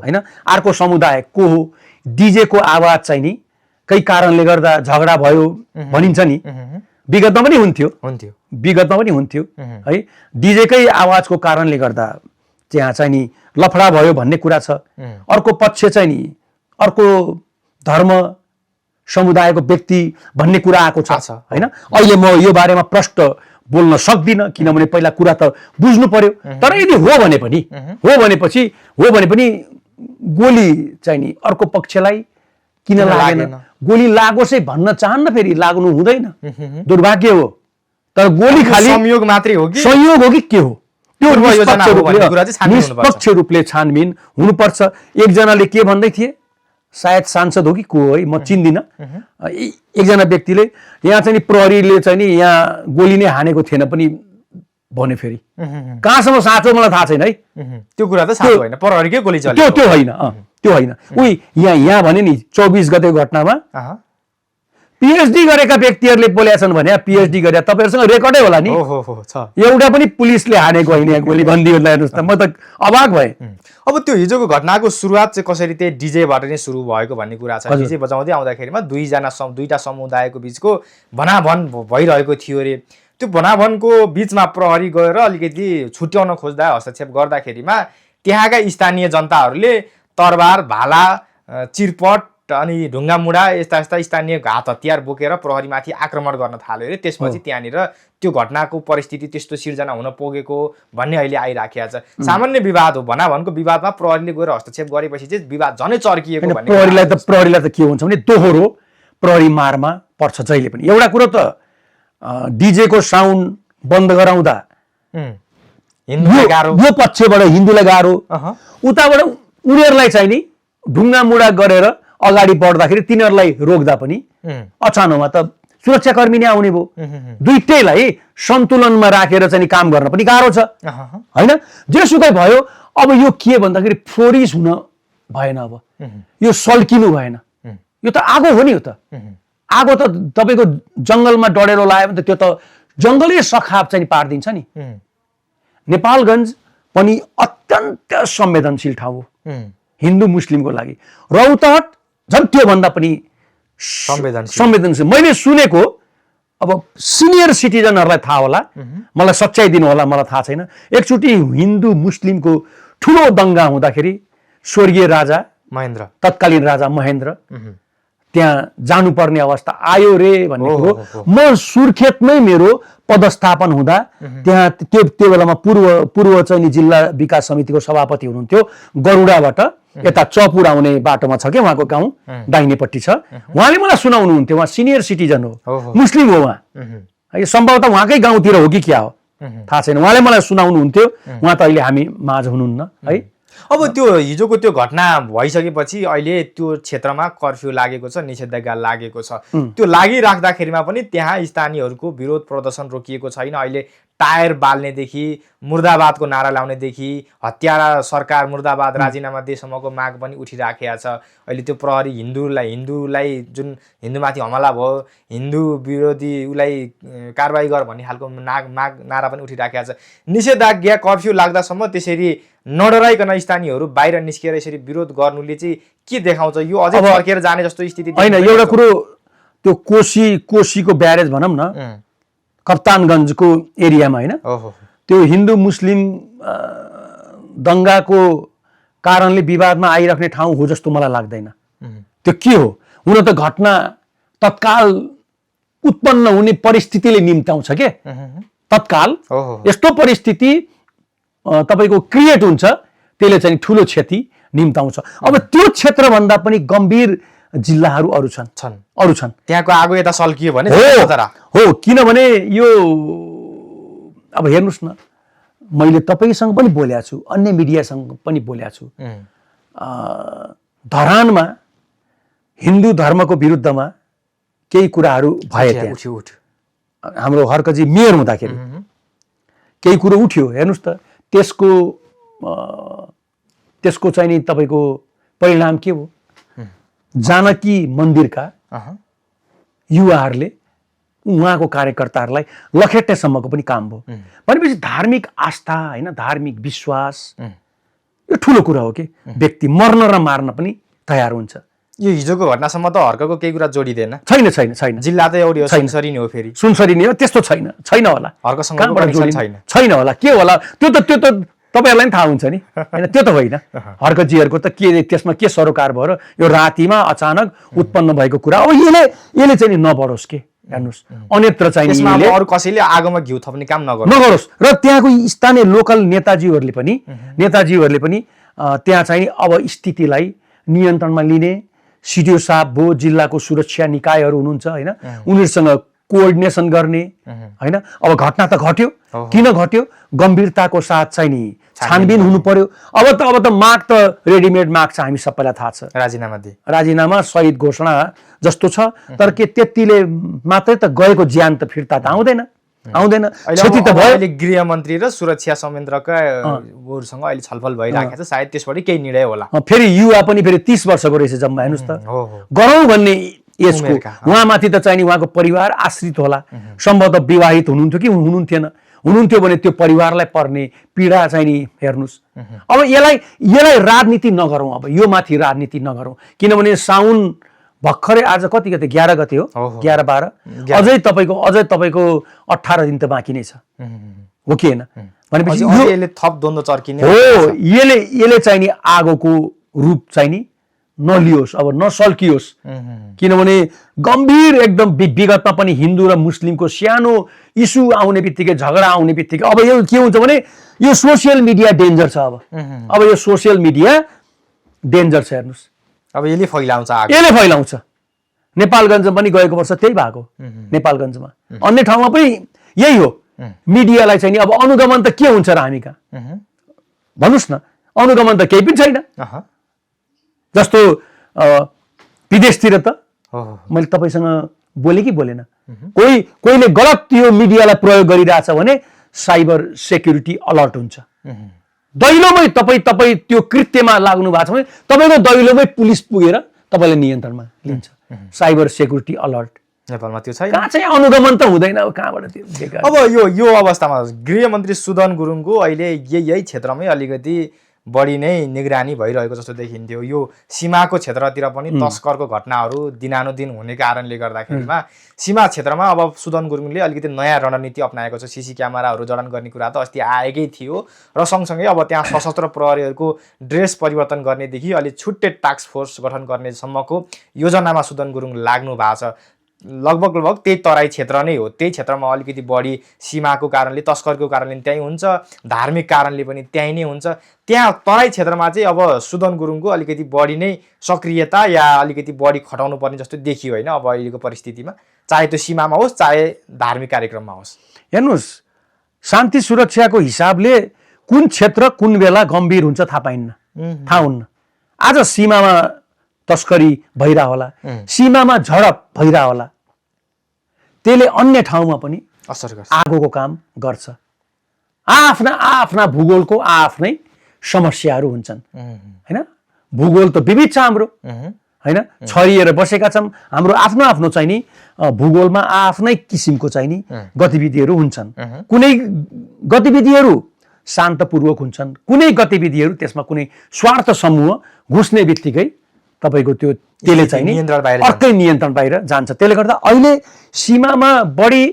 हैन। अर्को समुदाय को हो, डीजे को आवाज चाहिँ नि केही कारणले गर्दा झगडा भयो भनिन्छ नि। विगतमा पनि हुन्थ्यो है। डीजेकै आवाजको कारणले गर्दा त्यहाँ चाहिँ नि लफडा भयो भन्ने कुरा छ। अर्को पक्ष चाहिँ नि अर्को धर्म समुदायको व्यक्ति भन्ने कुरा आएको छ हैन। अहिले म यो बारेमा प्रष्ट बोल्न सक्दिनँ किनभने पहिला कुरा त बुझ्नु पर्यो। तर यदि हो भने पनि गोली चाहिँ नि अर्को पक्षलाई किन लागेन, गोली लागोस् भन्न चाहन्न, फेरि लाग्नु हुँदैन, दुर्भाग्य हो। तर गोली खाली संयोग मात्रै हो कि के हो, त्यो निष्पक्ष रूपले छानबिन हुनुपर्छ। एकजनाले के भन्दै थिए, सायद सांसद हो कि को है म चिन्दिनँ, एकजना व्यक्तिले यहाँ चाहिँ नि प्रहरीले चाहिँ नि यहाँ गोली नै हानेको थिएन पनि भन्यो। फेरि कहाँसम्म साँचो मलाई थाहा छैन है। त्यो कुरा त साँचो होइन, प्रहरीकै गोली चल्यो। त्यो होइन उही यहाँ भने नि 24 गतेको घटनामा पीएचडी गरेका व्यक्तिहरूले बोलेका छन् भने पीएचडी गरे तपाईहरुसँग रेकर्डै होला नि। एउटा पनि पुलिसले हानेको होइन यहाँ गोली भन्दियो। हेर्नुस् त, म त अबाक भए। अब त्यो हिजोको घटनाको सुरुवात चाहिँ कसरी त्यही डीजेबाट नै सुरु भएको भन्ने कुरा छ। डीजे बजाउँदै आउँदाखेरिमा दुईटा समुदायको बीचको भनाभन भइरहेको थियो रे। त्यो भनाभनको बीचमा प्रहरी गएर अलिकति छुट्याउन खोज्दा, हस्तक्षेप गर्दाखेरिमा त्यहाँका स्थानीय जनताहरूले तरबार, भाला, चिरपट अनि ढुङ्गा मुढा यस्ता स्थानीय घात हतियार बोकेर प्रहरीमाथि आक्रमण गर्न थाल्यो रे। त्यसपछि त्यहाँनिर त्यो घटनाको परिस्थिति त्यस्तो सिर्जना हुन पुगेको भन्ने अहिले आइराखेको छ। सामान्य विवाद हो, भनाभनको विवादमा प्रहरीले गएर हस्तक्षेप गरेपछि चाहिँ विवाद झनै चर्किएको भन्ने। प्रहरीलाई त के हुन्छ भने दोहोरो प्रहरी मारमा पर्छ जहिले पनि। एउटा कुरो त डीजे को साउन्ड बन्द गराउँदा हिन्दूलाई गाह्रो, यो पक्षबाट हिन्दूलाई गाह्रो, उताबाट उनीहरूलाई चाहिँ नि ढुङ्गा मुढा गरेर अगाडि बढ्दाखेरि तिनीहरूलाई रोक्दा पनि अचानकमा त सुरक्षाकर्मी नै आउने भयो। दुईटैलाई सन्तुलनमा राखेर चाहिँ काम गर्न पनि गाह्रो छ हैन। जेसुकै भयो, अब यो के भन्दाखेरि फ्लोरिस हुन भएन, अब यो सल्किनु भएन। यो त आगो हो नि। यो त आगो त तपाईको जंगलमा डढेर लायो भने त त्यो त जंगलै सखाप चाहिँ पार्दिन्छ नि। नेपालगञ्ज पनि अत्यन्त संवेदनशील ठाउँ हो हिन्दू मुस्लिमको लागि। रौतहट झन् त्यो भन्दा पनि संवेदनशील। मैले सुनेको, अब सिनियर सिटिजनहरूलाई थाहा होला, मलाई सच्चाइ दिनु होला, मलाई थाहा छैन। एकचोटि हिन्दू मुस्लिमको ठुलो दंगा हुँदाखेरि स्वर्गीय राजा महेन्द्र, तत्कालीन राजा महेन्द्र त्यहाँ जानुपर्ने अवस्था आयो रे भन्ने कुरो म सुर्खेतमै मेरो पदस्थापन हुँदा त्यहाँ त्यो बेलामा पूर्व चाहिँ जिल्ला विकास समितिको सभापति हुनुहुन्थ्यो। गरुडाबाट यता चपुर आउने बाटोमा छ के उहाँको गाउँ, दाहिनेपट्टि छ। उहाँले मलाई सुनाउनुहुन्थ्यो, उहाँ सिनियर सिटिजन हो, मुस्लिम हो उहाँ यो सम्भवतः उहाँकै गाउँतिर हो कि क्या हो थाहा छैन। उहाँले मलाई सुनाउनुहुन्थ्यो, उहाँ त अहिले हामी माझ हुनुहुन्न है। अब त्यो हिजोको त्यो घटना भइसकेपछि अहिले त्यो क्षेत्रमा कर्फ्यू लागेको छ, निषेधाज्ञा लागेको छ। त्यो लागिराख्दाखेरिमा पनि त्यहाँ स्थानीयहरूको विरोध प्रदर्शन रोकिएको छैन। अहिले टायर बाल्नेदेखि मुर्दाबादको नारा लाउनेदेखि हत्यारा सरकार मुर्दाबाद राजीनामा देसम्मको माग पनि उठिराखेको छ। अहिले त्यो प्रहरी हिन्दूलाई जुन हिन्दूमाथि हमला भयो, हिन्दू विरोधी उसलाई कारबाही गर भन्ने खालको माग नारा पनि उठिराखेको छ। निषेधाज्ञा कर्फ्यू लाग्दासम्म त्यसरी नडराइकन स्थानीयहरू बाहिर निस्केर यसरी विरोध गर्नुले चाहिँ के देखाउँछ? यो अझै फर्केर जाने जस्तो स्थिति होइन। एउटा कुरो त्यो कोशीको ब्यारेज भनौँ न, कप्तानगञ्जको एरियामा होइन, त्यो हिन्दू मुस्लिम दङ्गाको कारणले विवादमा आइराख्ने ठाउँ हो जस्तो मलाई लाग्दैन। त्यो के हो? हुन त घटना तत्काल उत्पन्न हुने परिस्थितिले निम्ताउँछ के, तत्काल यस्तो परिस्थिति तपाईको क्रिएट हुन्छ, त्यसले चाहिँ ठुलो क्षति निम्ताउँछ। अब त्यो क्षेत्रभन्दा पनि गम्भीर जिल्लाहरू अरू छन्। त्यहाँको आगो यता सल्कियो भने हो। किनभने यो अब हेर्नुहोस् न, मैले तपाईँसँग पनि बोलेको छु, अन्य मिडियासँग पनि बोलेको छु। धरानमा हिन्दू धर्मको विरुद्धमा केही कुराहरू भए त्यहाँ। हाम्रो हर्कजी मेयर हुँदाखेरि केही कुरो उठ्यो। हेर्नुहोस् त त्यसको चाहिँ नि तपाईँको परिणाम के हो? जानकी मन्दिरका युवाहरूले उहाँको कार्यकर्ताहरूलाई लखेट्नेसम्मको पनि काम भयो। भनेपछि धार्मिक आस्था होइन, धार्मिक विश्वास यो ठुलो कुरा हो कि व्यक्ति मर्न र मार्न पनि तयार हुन्छ। यो हिजोको घटनासम्म त हर्कको केही कुरा जोडिँदैन। छैन। जिल्ला त एउटै हो, सुनसरी नै हो। फेरि सुनसरी नै हो, त्यस्तो छैन होला। हर्कसँग छैन होला। के होला? त्यो त तपाईँहरूलाई पनि थाहा हुन्छ नि होइन, त्यो त होइन। हर्कजीहरूको त के त्यसमा के सरोकार भयो र यो रातिमा अचानक उत्पन्न भएको कुरा हो। यसले चाहिँ नबढोस् के, हेर्नुहोस् अन्यत्र चाहिँ अरू कसैले आगोमा घिउ थप्ने काम नगरोस्। र त्यहाँको स्थानीय लोकल नेताजीहरूले पनि त्यहाँ चाहिँ अब स्थितिलाई नियन्त्रणमा लिने सिडिओ साहब भयो, जिल्लाको सुरक्षा निकायहरू हुनुहुन्छ होइन, उनीहरूसँग कोअर्डिनेसन गर्ने होइन। अब घटना त घट्यो, किन घट्यो? गम्भीरताको साथ चाहिँ नि छानबिन हुनु पर्यो। अब त माग त रेडिमेड माग छ, हामी सबैलाई थाहा छ। राजीनामा सहित घोषणा जस्तो छ, तर के त्यतिले मात्रै त गएको ज्यान त फिर्ता त आउँदैन। क्षति त भयो। अहिले गृहमन्त्री र सुरक्षा संयन्त्रका सँग अहिले छलफल भइरहेको छ, सायद त्यसबाट केही निर्णय होला। फेरि युवा पनि फेरि 30 वर्षको रहेछ जम्मा, हेर्नुहोस् त। गरौँ भन्ने यसको उहाँमाथि त चाहिँ नि उहाँको परिवार आश्रित होला। सम्भवतः विवाहित हुनुहुन्थ्यो कि हुनुहुन्थ्यो भने त्यो परिवारलाई पर्ने पीडा चाहिँ नि हेर्नुहोस्। अब यसलाई राजनीति नगरौँ, अब यो माथि राजनीति नगरौँ। किनभने साउन भर्खरै आज कति गते? 11 गते हो, 11-12। अझै तपाईँको 18 दिन त बाँकी नै छ, हो कि होइन? भनेपछि यसले थप द्वन्द्व चर्किने हो। यसले चाहिँ नि आगोको रूप चाहिँ नि नलियोस्, अब नसल्कियोस्। किनभने गम्भीर एकदम विगतमा पनि हिन्दू र मुस्लिमको सानो इस्यु आउने बित्तिकै, झगडा आउने बित्तिकै अब यो के हुन्छ भने यो सोसियल मिडिया डेन्जर छ। अब यो सोसियल मिडिया डेन्जर छ, हेर्नुहोस्। अब यसले फैलाउँछ। नेपालगञ्जमा पनि गएको वर्ष त्यही भएको, नेपालगञ्जमा। अन्य ठाउँमा पनि यही हो। मिडियालाई चाहिँ नि अब अनुगमन त के हुन्छ र हामी कहाँ? भन्नुहोस् न, अनुगमन त केही पनि छैन। जस्तो विदेशतिर त मैले तपाईँसँग बोलेँ कि बोलेन? कोहीले गलत यो मिडियालाई प्रयोग गरिरहेछ भने साइबर सेक्युरिटी अलर्ट हुन्छ। दैलोमै तपाईँ त्यो कृत्यमा लाग्नु भएको छ भने तपाईँको दैलोमै पुलिस पुगेर तपाईँलाई नियन्त्रणमा लिन्छ। साइबर सेक्युरिटी अलर्ट नेपालमा त्यो छैन। कहाँ चाहिँ अनुगमन त हुँदैन, अब कहाँबाट त्यो? अब यो अवस्थामा गृहमन्त्री सुदन गुरुङको अहिले यही क्षेत्रमै अलिकति बढी नै निगरानी भइरहेको जस्तो देखिन्थ्यो। यो सीमाको क्षेत्रतिर पनि तस्करको घटनाहरू दिनानुदिन हुने कारणले गर्दाखेरिमा सीमा क्षेत्रमा अब सुदन गुरुङले अलिकति नयाँ रणनीति अप्नाएको छ। सीसी क्यामेराहरू जडान गर्ने कुरा त अस्ति आएकै थियो र सँगसँगै अब त्यहाँ सशस्त्र प्रहरीहरूको ड्रेस परिवर्तन गर्नेदेखि अलि छुट्टै टास्क फोर्स गठन गर्नेसम्मको योजनामा सुदन गुरुङ लाग्नु भएको छ। लगभग त्यही तराई क्षेत्र नै हो। त्यही क्षेत्रमा अलिकति बढी सीमाको कारणले, तस्करको कारणले त्यहीँ हुन्छ, धार्मिक कारणले पनि त्यहीँ नै हुन्छ। त्यहाँ तराई क्षेत्रमा चाहिँ अब सुदन गुरुङको अलिकति बढी नै सक्रियता या अलिकति बढी खटाउनु पर्ने जस्तो देखियो होइन अब अहिलेको परिस्थितिमा, चाहे त्यो सीमामा होस् चाहे धार्मिक कार्यक्रममा होस्। हेर्नुहोस्, शान्ति सुरक्षाको हिसाबले कुन क्षेत्र कुन बेला गम्भीर हुन्छ थाहा पाइन्न, थाहा हुन्न। आज सीमामा तस्करी भइरह होला, सीमामा झडप भइरह होला, त्यसले अन्य ठाउँमा पनि असर गर्छ, आगोको काम गर्छ। आफ्ना भूगोलको आफ्नै समस्याहरू हुन्छन् होइन। भूगोल त विविध छ हाम्रो होइन, छरिएर बसेका छौँ। हाम्रो आफ्नो आफ्नो चाहिँ नि भूगोलमा आफ्नै किसिमको चाहिँ नि गतिविधिहरू हुन्छन्। कुनै गतिविधिहरू शान्तपूर्वक हुन्छन्, कुनै गतिविधिहरू त्यसमा कुनै स्वार्थ समूह घुस्ने बित्तिकै तपाईँको त्यसले चाहिँ नि अर्कै नियन्त्रण बाहिर जान्छ। त्यसले गर्दा अहिले सीमामा बढी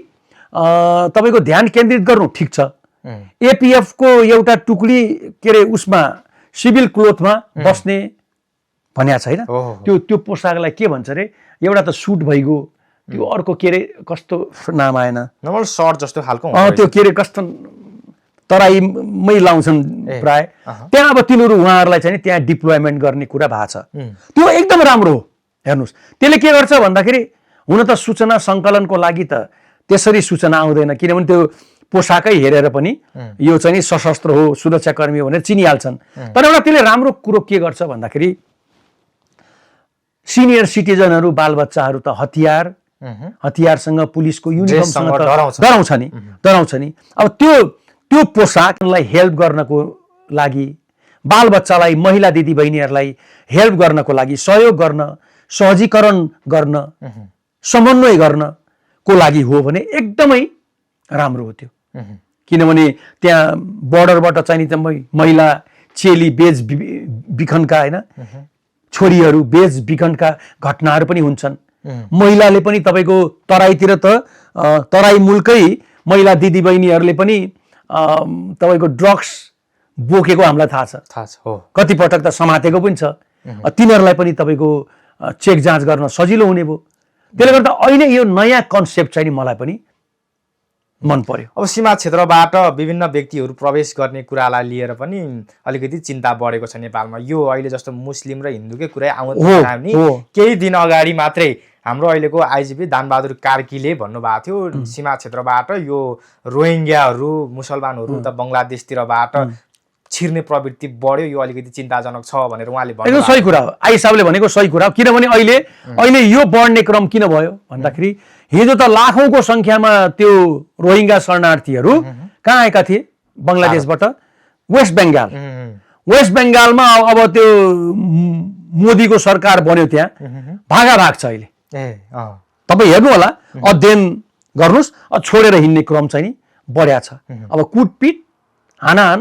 तपाईँको ध्यान केन्द्रित गर्नु ठिक छ। एपिएफ को एउटा टुकडी के अरे उसमा सिभिल क्लोथमा बस्ने भनिया छैन, त्यो पोसाकलाई के भन्छ अरे, एउटा त सुट भइगयो, त्यो अर्को के अरे कस्तो नाम आएन, नर्मल सर्ट जस्तो खालको त्यो के अरे कस्तो तराईमै लाउँछन् प्राय। त्यहाँ अब तिनीहरू उहाँहरूलाई चाहिँ त्यहाँ डिप्लोयमेन्ट गर्ने कुरा भएको छ। त्यो एकदम राम्रो हो। हेर्नुहोस्, त्यसले के गर्छ भन्दाखेरि हुन त सूचना सङ्कलनको लागि त त्यसरी सूचना आउँदैन, किनभने त्यो पोसाकै हेरेर पनि यो चाहिँ नि सशस्त्र हो, सुरक्षाकर्मी हो भनेर चिनिहाल्छन्। तर एउटा त्यसले राम्रो कुरो के गर्छ भन्दाखेरि सिनियर सिटिजनहरू, बालबच्चाहरू त हतियारसँग पुलिसको युनिफर्मसँग डराउँछ नि। अब त्यो पोसाकलाई हेल्प गर्नको लागि, बालबच्चालाई, महिला दिदीबहिनीहरूलाई हेल्प गर्नको लागि, सहयोग गर्न, सहजीकरण गर्न, समन्वय गर्नको लागि हो भने एकदमै राम्रो हो त्यो। किनभने त्यहाँ बर्डरबाट चाहिँ नि महिला चेली बेच बिखनका होइन, छोरीहरू बेच बिखनका घटनाहरू पनि हुन्छन्। महिलाले पनि तपाईँको तराईतिर त तराई मुलकै महिला दिदीबहिनीहरूले पनि तपाईँको ड्रग्स बोकेको हामीलाई थाहा छ हो, कतिपटक त समातेको पनि छ। तिनीहरूलाई पनि तपाईँको चेक जाँच गर्न सजिलो हुने भयो। त्यसले गर्दा अहिले यो नयाँ कन्सेप्ट चाहिँ मलाई पनि मन पर्यो। अब सीमा क्षेत्रबाट विभिन्न व्यक्तिहरू प्रवेश गर्ने कुरालाई लिएर पनि अलिकति चिन्ता बढेको छ नेपालमा। यो अहिले जस्तो मुस्लिम र हिन्दूकै कुरै आउँदैन नि, केही दिन अगाडि मात्रै हाम्रो अहिलेको आइजिपी दानबहादुर कार्कीले भन्नुभएको थियो सीमा क्षेत्रबाट यो रोहिङ्ग्याहरू, मुसलमानहरू त बङ्गलादेशतिरबाट छिर्ने प्रवृत्ति बढ्यो, यो अलिकति चिन्ताजनक छ भनेर उहाँले भन्नुभयो। एकदम सही कुरा हो, आइसाबले भनेको सही कुरा हो। किनभने अहिले यो बढ्ने क्रम किन भयो भन्दाखेरि हिजो त लाखौंको संख्यामा त्यो रोहिङ्गा शरणार्थीहरू कहाँ आएका थिए? बङ्गलादेशबाट वेस्ट बेङ्गालमा अब त्यो मोदीको सरकार बन्यो, त्यहाँ भागाभाग छ अहिले। तपाईँ हेर्नु होला, अध्ययन गर्नुहोस्, छोडेर हिँड्ने क्रम चाहिँ नि बढ्या छ। अब कुटपिट हानाहान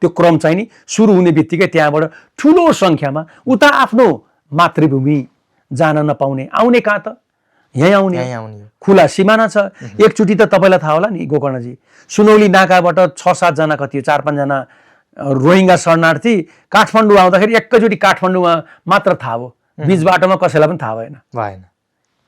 त्यो क्रम चाहिँ नि सुरु हुने बित्तिकै त्यहाँबाट ठुलो संख्यामा उता आफ्नो मातृभूमि जान नपाउने, आउने कहाँ त यहीँ आउने खुला सिमाना छ। एकचोटि त तपाईँलाई थाहा होला नि गोकर्णजी, सुनौली नाकाबाट 6-7 जना, कति 4-5 जना रोहिङ्गा शरणार्थी काठमाडौँ आउँदाखेरि एकैचोटि काठमाडौँमा मात्र थाहा भयो, बीच बाटोमा कसैलाई पनि थाहा भएन।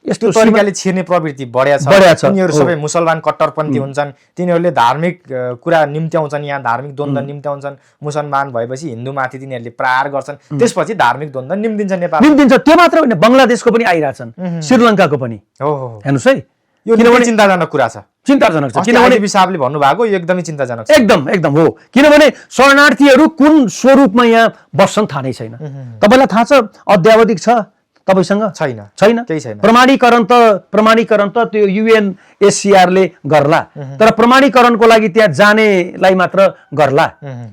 यस्तो तरिकाले छिर्ने प्रवृत्ति बढ्या छ। तिनीहरू सबै मुसलमान कट्टरपन्थी हुन्छन्, तिनीहरूले धार्मिक कुरा निम्त्याउँछन्, यहाँ धार्मिक द्वन्द्व निम्त्याउँछन्। मुसलमान भएपछि हिन्दूमाथि तिनीहरूले प्रहार गर्छन्, त्यसपछि धार्मिक द्वन्द्व निम्तिन्छ नेपाल। त्यो मात्र होइन, बङ्गलादेशको पनि आइरहेछन्, श्रीलङ्काको पनि। हेर्नुहोस् है, यो किनभने चिन्ताजनक कुरा छ, चिन्ताजनक छ। किनभने हिसाबले भन्नुभएको यो एकदमै चिन्ताजनक छ। एकदम हो। किनभने शरणार्थीहरू कुन स्वरूपमा यहाँ बस्छन् थाहा नै छैन। तपाईँलाई थाहा छ अध्यावधिक छ तपाईसँग? छैन, केही छैन। प्रमाणीकरण त त्यो UNHCRले गर्ला, तर प्रमाणीकरणको लागि त्यहाँ जानेलाई मात्र गर्ला,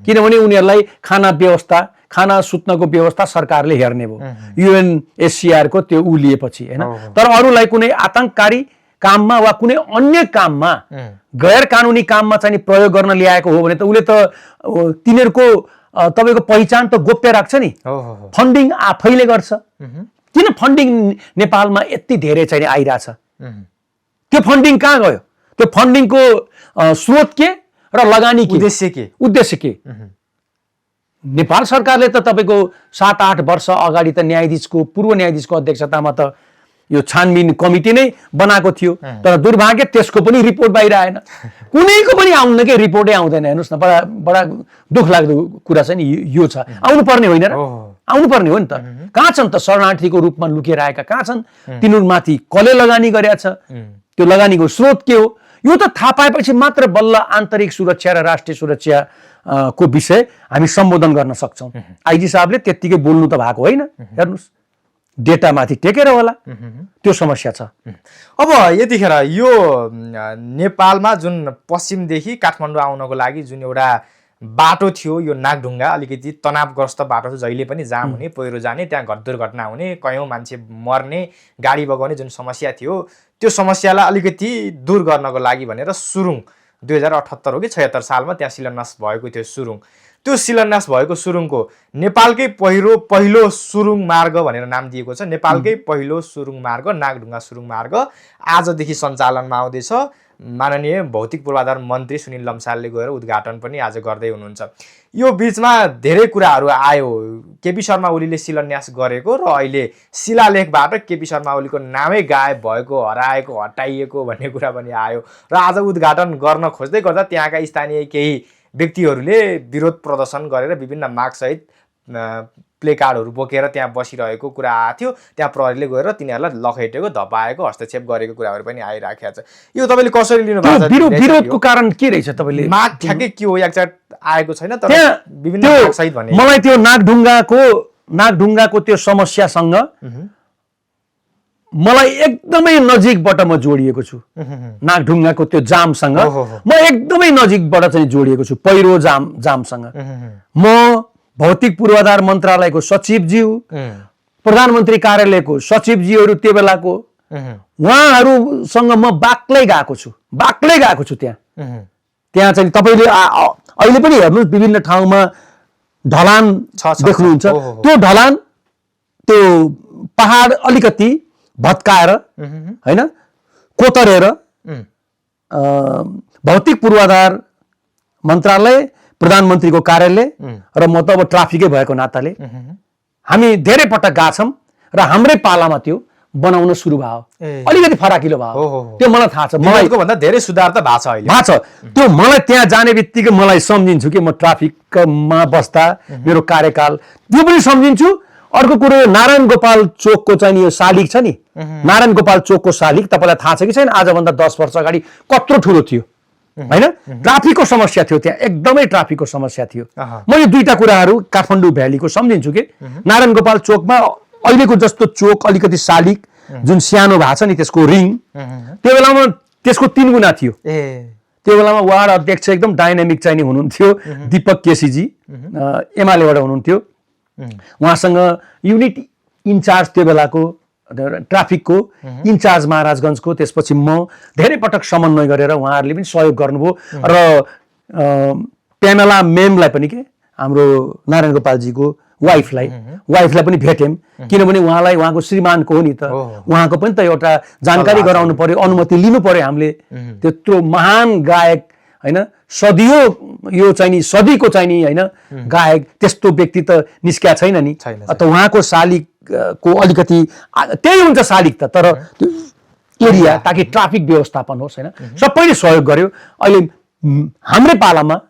किनभने उनीहरूलाई खाना सुत्नको व्यवस्था सरकारले हेर्ने भयो UNHCR को त्यो लिएपछि होइन। तर अरूलाई कुनै आतंककारी काममा वा कुनै अन्य काममा, गैर कानुनी काममा चाहिँ प्रयोग गर्न ल्याएको हो भने त उसले त तिनीहरूको तपाईँको पहिचान त गोप्य राख्छ नि। फन्डिङ आफैले गर्छ। किन फन्डिङ नेपालमा यति धेरै चाहिँ आइरहेछ? त्यो फन्डिङ कहाँ गयो? त्यो फन्डिङको स्रोत के र लगानी के, उद्देश्य के? नेपाल सरकारले त तपाईँको 7-8 वर्ष अगाडि त पूर्व न्यायाधीशको अध्यक्षतामा त यो छानबिन कमिटी नै बनाएको थियो तर दुर्भाग्य त्यसको पनि रिपोर्ट बाहिर आएन कुनैको पनि आउन के रिपोर्टै आउँदैन हेर्नुहोस् न बडा बडा दुःख लाग्दो कुरा चाहिँ नि यो छ आउनु पर्ने होइन र आउनु पर्ने हो नि त कहाँ छन् त शरणार्थीको रूपमा लुकेर आएका कहाँ छन् तिनीहरूमाथि कसले लगानी गरेका छ त्यो लगानीको स्रोत के हो यो त थाहा पाएपछि मात्र बल्ल आन्तरिक सुरक्षा र राष्ट्रिय सुरक्षा को विषय हामी सम्बोधन गर्न सक्छौँ आइजी साहबले त्यत्तिकै बोल्नु त भएको होइन हेर्नुहोस् डेटामाथि टेकेर होला त्यो समस्या छ अब यतिखेर यो नेपालमा जुन पश्चिमदेखि काठमाडौँ आउनको लागि जुन एउटा बाटो थियो यो नागढुङ्गा अलिकति तनावग्रस्त बाटो थियो जहिले पनि जाम हुने पहिरो जाने त्यहाँ घर दुर्घटना हुने कयौँ मान्छे मर्ने गाडी बगाउने जुन समस्या थियो त्यो समस्यालाई अलिकति दूर गर्नको लागि भनेर सुरुङ 2078 हो कि 76 सालमा त्यहाँ शिलान्यास भएको थियो सुरुङ त्यो शिलान्यास भएको सुरुङको नेपालकै पहिलो सुरुङ मार्ग भनेर नाम दिएको छ नेपालकै पहिलो सुरुङ मार्ग नागढुङ्गा सुरुङ मार्ग आजदेखि सञ्चालनमा आउँदैछ माननीय भौतिक पूर्वाधार मन्त्री सुनिल लम्सालले गएर उद्घाटन पनि आज गर्दै हुनुहुन्छ यो बीचमा धेरै कुराहरू आयो केपी शर्मा ओलीले शिलान्यास गरेको र अहिले शिलालेखबाट केपी शर्मा ओलीको नामै गायब भएको हराएको हटाइएको भन्ने कुरा पनि आयो र आज उद्घाटन गर्न खोज्दै गर्दा त्यहाँका स्थानीय केही व्यक्तिहरूले विरोध प्रदर्शन गरेर विभिन्न मागसहित प्ले कार्डहरू बोकेर त्यहाँ बसिरहेको कुरा आएको थियो त्यहाँ प्रहरीले गएर तिनीहरूलाई लखेटेको धपाएको हस्तक्षेप गरेको कुराहरू पनि आइराखेको छ यो तपाईँले कसरी लिनु भएको छ विरोधको कारण के रहेछ तपाईँले माग ठ्याक्कै के हो एकचोट आएको छैन तर विभिन्न मागसहित भने मलाई त्यो नागढुङ्गाको त्यो समस्यासँग मलाई एकदमै नजिकबाट म जोडिएको छु नागढुङ्गाको त्यो जामसँग म एकदमै नजिकबाट चाहिँ जोडिएको छु पहिरो जामसँग म भौतिक पूर्वाधार मन्त्रालयको सचिवज्यू प्रधानमन्त्री कार्यालयको सचिवज्यूहरू त्यो बेलाको उहाँहरूसँग म बाक्लै गएको छु त्यहाँ चाहिँ तपाईँले अहिले पनि हेर्नुहोस् विभिन्न ठाउँमा ढलान देख्नुहुन्छ त्यो ढलान त्यो पहाड अलिकति भत्काएर हैन कोतरेर भौतिक पूर्वाधार मन्त्रालय प्रधानमन्त्रीको कार्यालय र म त अब ट्राफिकै भएको नाताले हामी धेरै पटक गएको छौँ र हाम्रै पालामा त्यो बनाउन सुरु भयो अलिकति फराकिलो भयो त्यो मलाई थाहा छ मलाई भन्दा धेरै सुधार त भएको छ अहिले भएको छ त्यो मलाई त्यहाँ जाने बित्तिकै मलाई सम्झिन्छु कि म ट्राफिकमा बस्दा मेरो कार्यकाल त्यो पनि सम्झिन्छु अर्को कुरो नारायण गोपाल चोकको चाहिँ यो शालिग छ नि नारायण गोपाल चोकको शालिग तपाईँलाई थाहा छ कि छैन आजभन्दा 10 वर्ष अगाडि कत्रो ठुलो थियो हैन ट्राफिकको समस्या थियो त्यहाँ एकदमै ट्राफिकको समस्या थियो म यो दुईटा कुराहरू काठमाडौँ भ्यालीको सम्झिन्छु कि नारायण गोपाल चोकमा अहिलेको जस्तो चोक अलिकति शालिग जुन सानो भएको छ नि त्यसको रिङ त्यो बेलामा त्यसको 3 गुणा थियो त्यो बेलामा वार्ड अध्यक्ष एकदम डाइनामिक चाहिँ हुनुहुन्थ्यो दीपक केसीजी एमालेबाट हुनुहुन्थ्यो उहाँसँग युनिट इन्चार्ज त्यो बेलाको ट्राफिकको इन्चार्ज महाराजगञ्जको त्यसपछि म धेरै पटक समन्वय गरेर उहाँहरूले पनि सहयोग गर्नुभयो र पेमेला मेमलाई पनि के हाम्रो नारायण गोपालजीको वाइफलाई पनि भेट्यौँ किनभने उहाँलाई उहाँको श्रीमानको हो नि त उहाँको पनि त एउटा जानकारी गराउनु पर्यो अनुमति लिनु पर्यो हामीले त्यत्रो महान गायक हैन सदियो यो चाहिँ नि सदीको चाहिँ नि हैन गायक त्यस्तो व्यक्ति त निस्क्या छैन नि त उहाँको शालिगको अलिकति त्यही हुन्छ शालिग त तर त्यो एरिया ताकि ट्राफिक व्यवस्थापन होस् हैन सबैले सहयोग गर्यो अहिले हाम्रै पालामा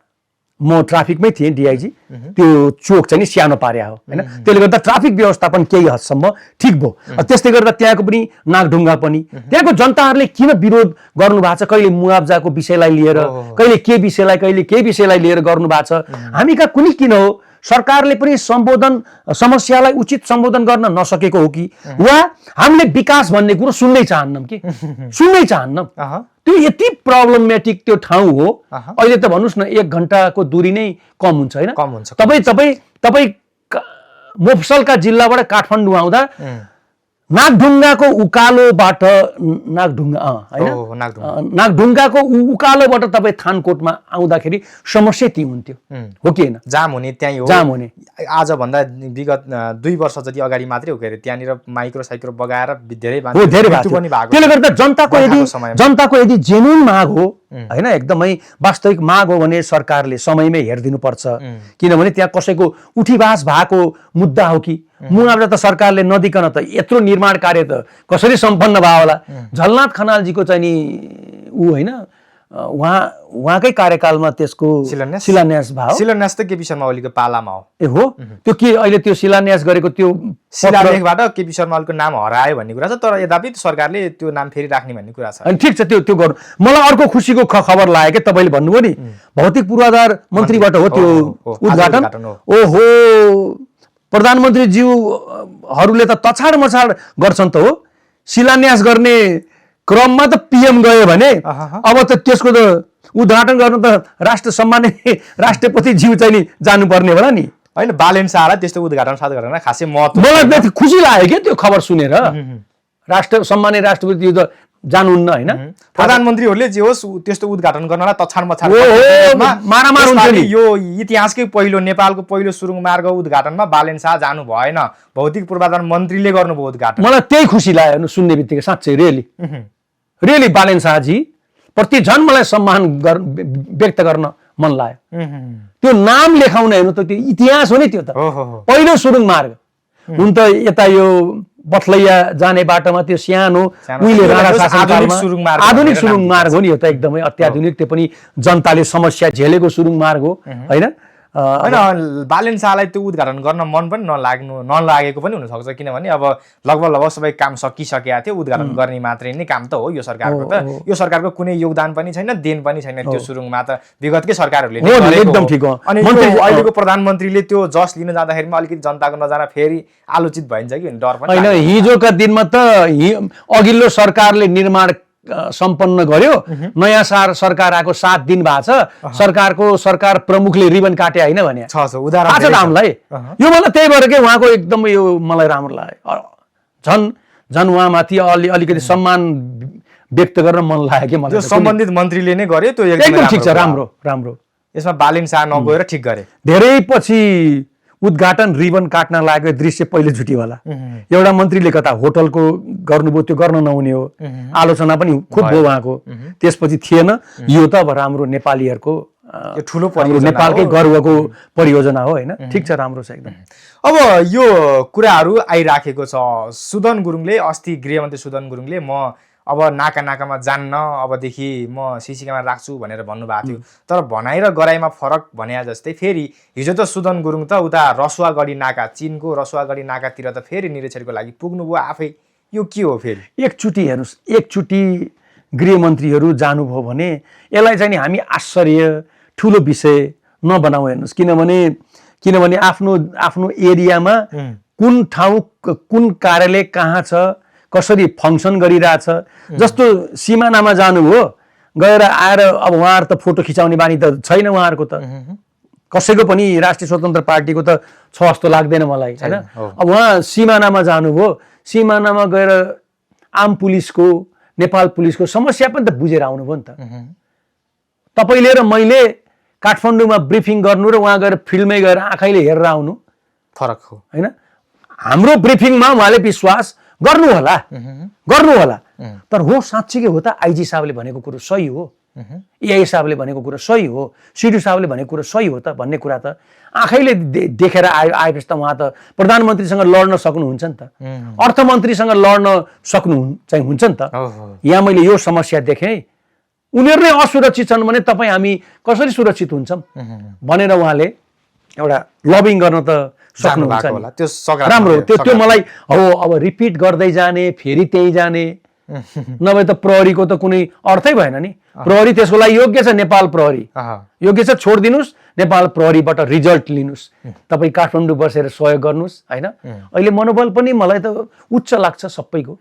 म ट्राफिकमै थिएँ डिआइजी त्यो चोक चाहिँ नि सानो पार्या हो हैन त्यसले गर्दा ट्राफिक व्यवस्थापन केही हदसम्म ठिक भयो त्यस्तै गर्दा त्यहाँको पनि नागढुङ्गा पनि त्यहाँको जनताहरूले किन विरोध गर्नु भएको छ कहिले मुआब्जाको विषयलाई लिएर कहिले के विषयलाई लिएर गर्नु भएको छ हामी कहाँ कुनै किन हो सरकारले पनि समस्यालाई उचित सम्बोधन गर्न नसकेको हो कि वा हामीले विकास भन्ने कुरो सुन्नै चाहन्नौं त्यो यति प्रब्लमेटिक त्यो ठाउँ हो अहिले त भन्नुस् न 1 घण्टाको दूरी नै कम हुन्छ हैन तपाई मोफसलका जिल्लाबाट काठमाडौँ आउँदा नागढुङ्गाको उकालोबाट नागढुङ्गाको उकालोबाट तपाईँ थानकोटमा आउँदाखेरि समस्या ती हुन्थ्यो हो कि हैन जाम हुने त्यही हो जाम हुने आज भन्दा विगत 2 वर्ष जति अगाडि मात्रै हो के त्यहाँनिर माइक्रो साइक्रो बगाएर धेरै मृत्यु पनि भएको त्यसले गर्दा जनताको यदि जेन्युन माग हो हैन एकदमै वास्तविक माग हो भने सरकारले समयमै हेर्दिनु पर्छ किनभने त्यहाँ कसैको उठीवास भएको मुद्दा हो कि मुआवजा त सरकारले नदिकन त यत्रो निर्माण कार्य त कसरी सम्पन्न भयो होला। झलनाथ खनालजीको चाहिँ नि ऊ होइन उहाँकै कार्यकालमा त्यसको शिलान्यास भयो। शिलान्यास त केपी शर्मा ओलीको पालामा हो। ए हो, त्यो के अहिले त्यो शिलान्यास गरेको त्यो शिलालेखबाट केपी शर्मा ओलीको नाम हरायो भन्ने कुरा छ, तर यद्यपि सरकारले त्यो नाम फेरि राख्ने भन्ने कुरा छ। अनि ठिक छ, त्यो गर्नु। मलाई अर्को खुसीको खबर लाग्यो कि तपाईँले भन्नुभयो नि भौतिक पूर्वाधार मन्त्रीबाट हो त्यो उद्घाटन। ओहो, प्रधानमन्त्रीज्यूहरूले त तछाड मछाड गर्छन् त हो। शिलान्यास गर्ने क्रममा त पीएम गयो भने अब त त्यसको त उद्घाटन गर्न त राष्ट्र सम्माननीय राष्ट्रपति ज्यू चाहिँ नि जानुपर्ने होला नि। होइन, बालेन शाहलाई त्यस्तो उद्घाटन साथ गर्न खासै महत्त्व। मलाई खुसी लाग्यो क्या त्यो खबर सुनेर। राष्ट्र सम्माननीय राष्ट्रपति ज्यू त जानुहुन्न होइन। प्रधानमन्त्रीहरूले जे होस् त्यस्तो उद्घाटन गर्नलाई तछाड मछाड मारामार हुन्छ नि। यो इतिहासकै पहिलो नेपालको पहिलो सुरुङ मार्ग उद्घाटनमा बालेन शाह जानु भएन, भौतिक पूर्वाधार मन्त्रीले गर्नुभयो उद्घाटन। मलाई त्यही खुसी लाग्यो सुन्ने बित्तिकै, साँच्चै रियली बालेन शाहजी प्रति झन् मलाई सम्मान व्यक्त गर्न मन लाग्यो। त्यो नाम लेखाउने हेर्नु त त्यो इतिहास हो नि, त्यो त पहिलो सुरुङ मार्ग हुन त। यता यो बथलैया जाने बाटोमा त्यो सानो उहिले राणा शासनकालमा आधुनिक सुरुङ मार्ग हो नि, यो त एकदमै अत्याधुनिक, त्यो पनि जनताले समस्या झेलेको सुरुङ मार्ग हो होइन। होइन, बालेन शाहलाई त्यो उद्घाटन गर्न मन पनि नलागेको पनि हुनसक्छ, किनभने अब लगभग सबै काम सकिसकेका थियो, उद्घाटन गर्ने मात्रै नै काम त हो यो सरकारको। त यो सरकारको कुनै योगदान पनि छैन, देन पनि छैन त्यो सुरुङमा, त विगतकै सरकारहरूले एकदम ठिक हो। अनि अहिलेको प्रधानमन्त्रीले त्यो जस लिन जाँदाखेरिमा अलिकति जनताको नजारा फेरि आलोचित भइन्छ कि डर पनि होइन। हिजोका दिनमा त अघिल्लो सरकारले निर्माण सम्पन्न गर्यो, नयाँ सरकार आएको 7 दिन भएको छ, सरकार प्रमुखले रिबन काटे होइन भने हामीलाई यो। मलाई त्यही भएर के उहाँको एकदम यो मलाई राम्रो लाग्यो। झन् उहाँमाथि अलिकति सम्मान व्यक्त गर्न मन लाग्यो कि मलाई। सम्बन्धित मन्त्रीले नै गर्यो त्यो एकदम ठिक छ, राम्रो। यसमा बालेन शाह नगएर ठिक गरे। धेरै पछि उद्घाटन रिबन काट्न लागेको दृश्य पहिले झुटिवाला। एउटा मन्त्रीले कता होटलको गर्नुभयो, त्यो गर्न नहुने हो, आलोचना पनि खुब भयो उहाँको। त्यसपछि थिएन। यो त अब राम्रो नेपालीहरूको ठुलो नेपालकै गर्वको परियोजना हो होइन। ठिक छ, राम्रो छ एकदम। अब यो कुराहरू आइराखेको छ। सुदन गुरुङले अस्ति गृहमन्त्री सुदन गुरुङले म अब नाकामा जान्न, अबदेखि म सिसी क्यामेरा राख्छु भनेर भन्नुभएको थियो, तर भनाइ र गराइमा फरक भने जस्तै फेरि हिजो त सुदन गुरुङ त उता रसुवागढी नाका, चीनको रसुवागढी नाकातिर त फेरि निरीक्षणको लागि पुग्नुभयो आफै। यो के हो फेरि? एकचोटि हेर्नुहोस्, एकचोटि गृहमन्त्रीहरू जानुभयो भने यसलाई चाहिँ नि हामी आश्चर्य ठुलो विषय नबनाऊ। हेर्नुहोस्, किनभने आफ्नो एरियामा कुन ठाउँ कुन कार्यालय कहाँ छ, कसरी फङ्सन गरिरहेछ, जस्तो सिमानामा जानुभयो गएर आएर अब उहाँहरू त फोटो खिचाउने बानी त छैन उहाँहरूको त, कसैको पनि राष्ट्रिय स्वतन्त्र पार्टीको त छ जस्तो लाग्दैन मलाई होइन। अब उहाँ सिमानामा जानुभयो, सिमानामा गएर आम पुलिसको, नेपाल पुलिसको समस्या पनि त बुझेर आउनुभयो नि त। तपाईँले र मैले काठमाडौँमा ब्रिफिङ गर्नु र उहाँ गएर फिल्डमै गएर आँखाले हेरेर आउनु फरक हो होइन। हाम्रो ब्रिफिङमा उहाँले विश्वास गर्नु होला, तर हो साँच्चीकै हो त आइजी साहबले भनेको कुरो सही हो, एआई साहबले भनेको कुरो सही हो, सिडी साहबले भनेको कुरो सही हो त भन्ने कुरा त आँखैले देखेर आएपछि त उहाँ त प्रधानमन्त्रीसँग लड्न सक्नुहुन्छ नि त, अर्थमन्त्रीसँग लड्न चाहिँ हुन्छ नि त। यहाँ मैले यो समस्या देखेँ, उनीहरू नै असुरक्षित छन् भने तपाईँ हामी कसरी सुरक्षित हुन्छौँ भनेर उहाँले एउटा लबिङ गर्न त सक्नुहुन्छ होला। राम्रो, त्यो मलाई हो। अब रिपिट गर्दै जाने, फेरि त्यही जाने, नभए त प्रहरीको त कुनै अर्थै भएन नि। प्रहरी त्यसको लागि योग्य छ, नेपाल प्रहरी योग्य छ, छोडिदिनुहोस्, नेपाल प्रहरीबाट रिजल्ट लिनुहोस्, तपाईँ काठमाडौँ बसेर सहयोग गर्नुहोस् होइन। अहिले मनोबल पनि मलाई त उच्च लाग्छ सबैको।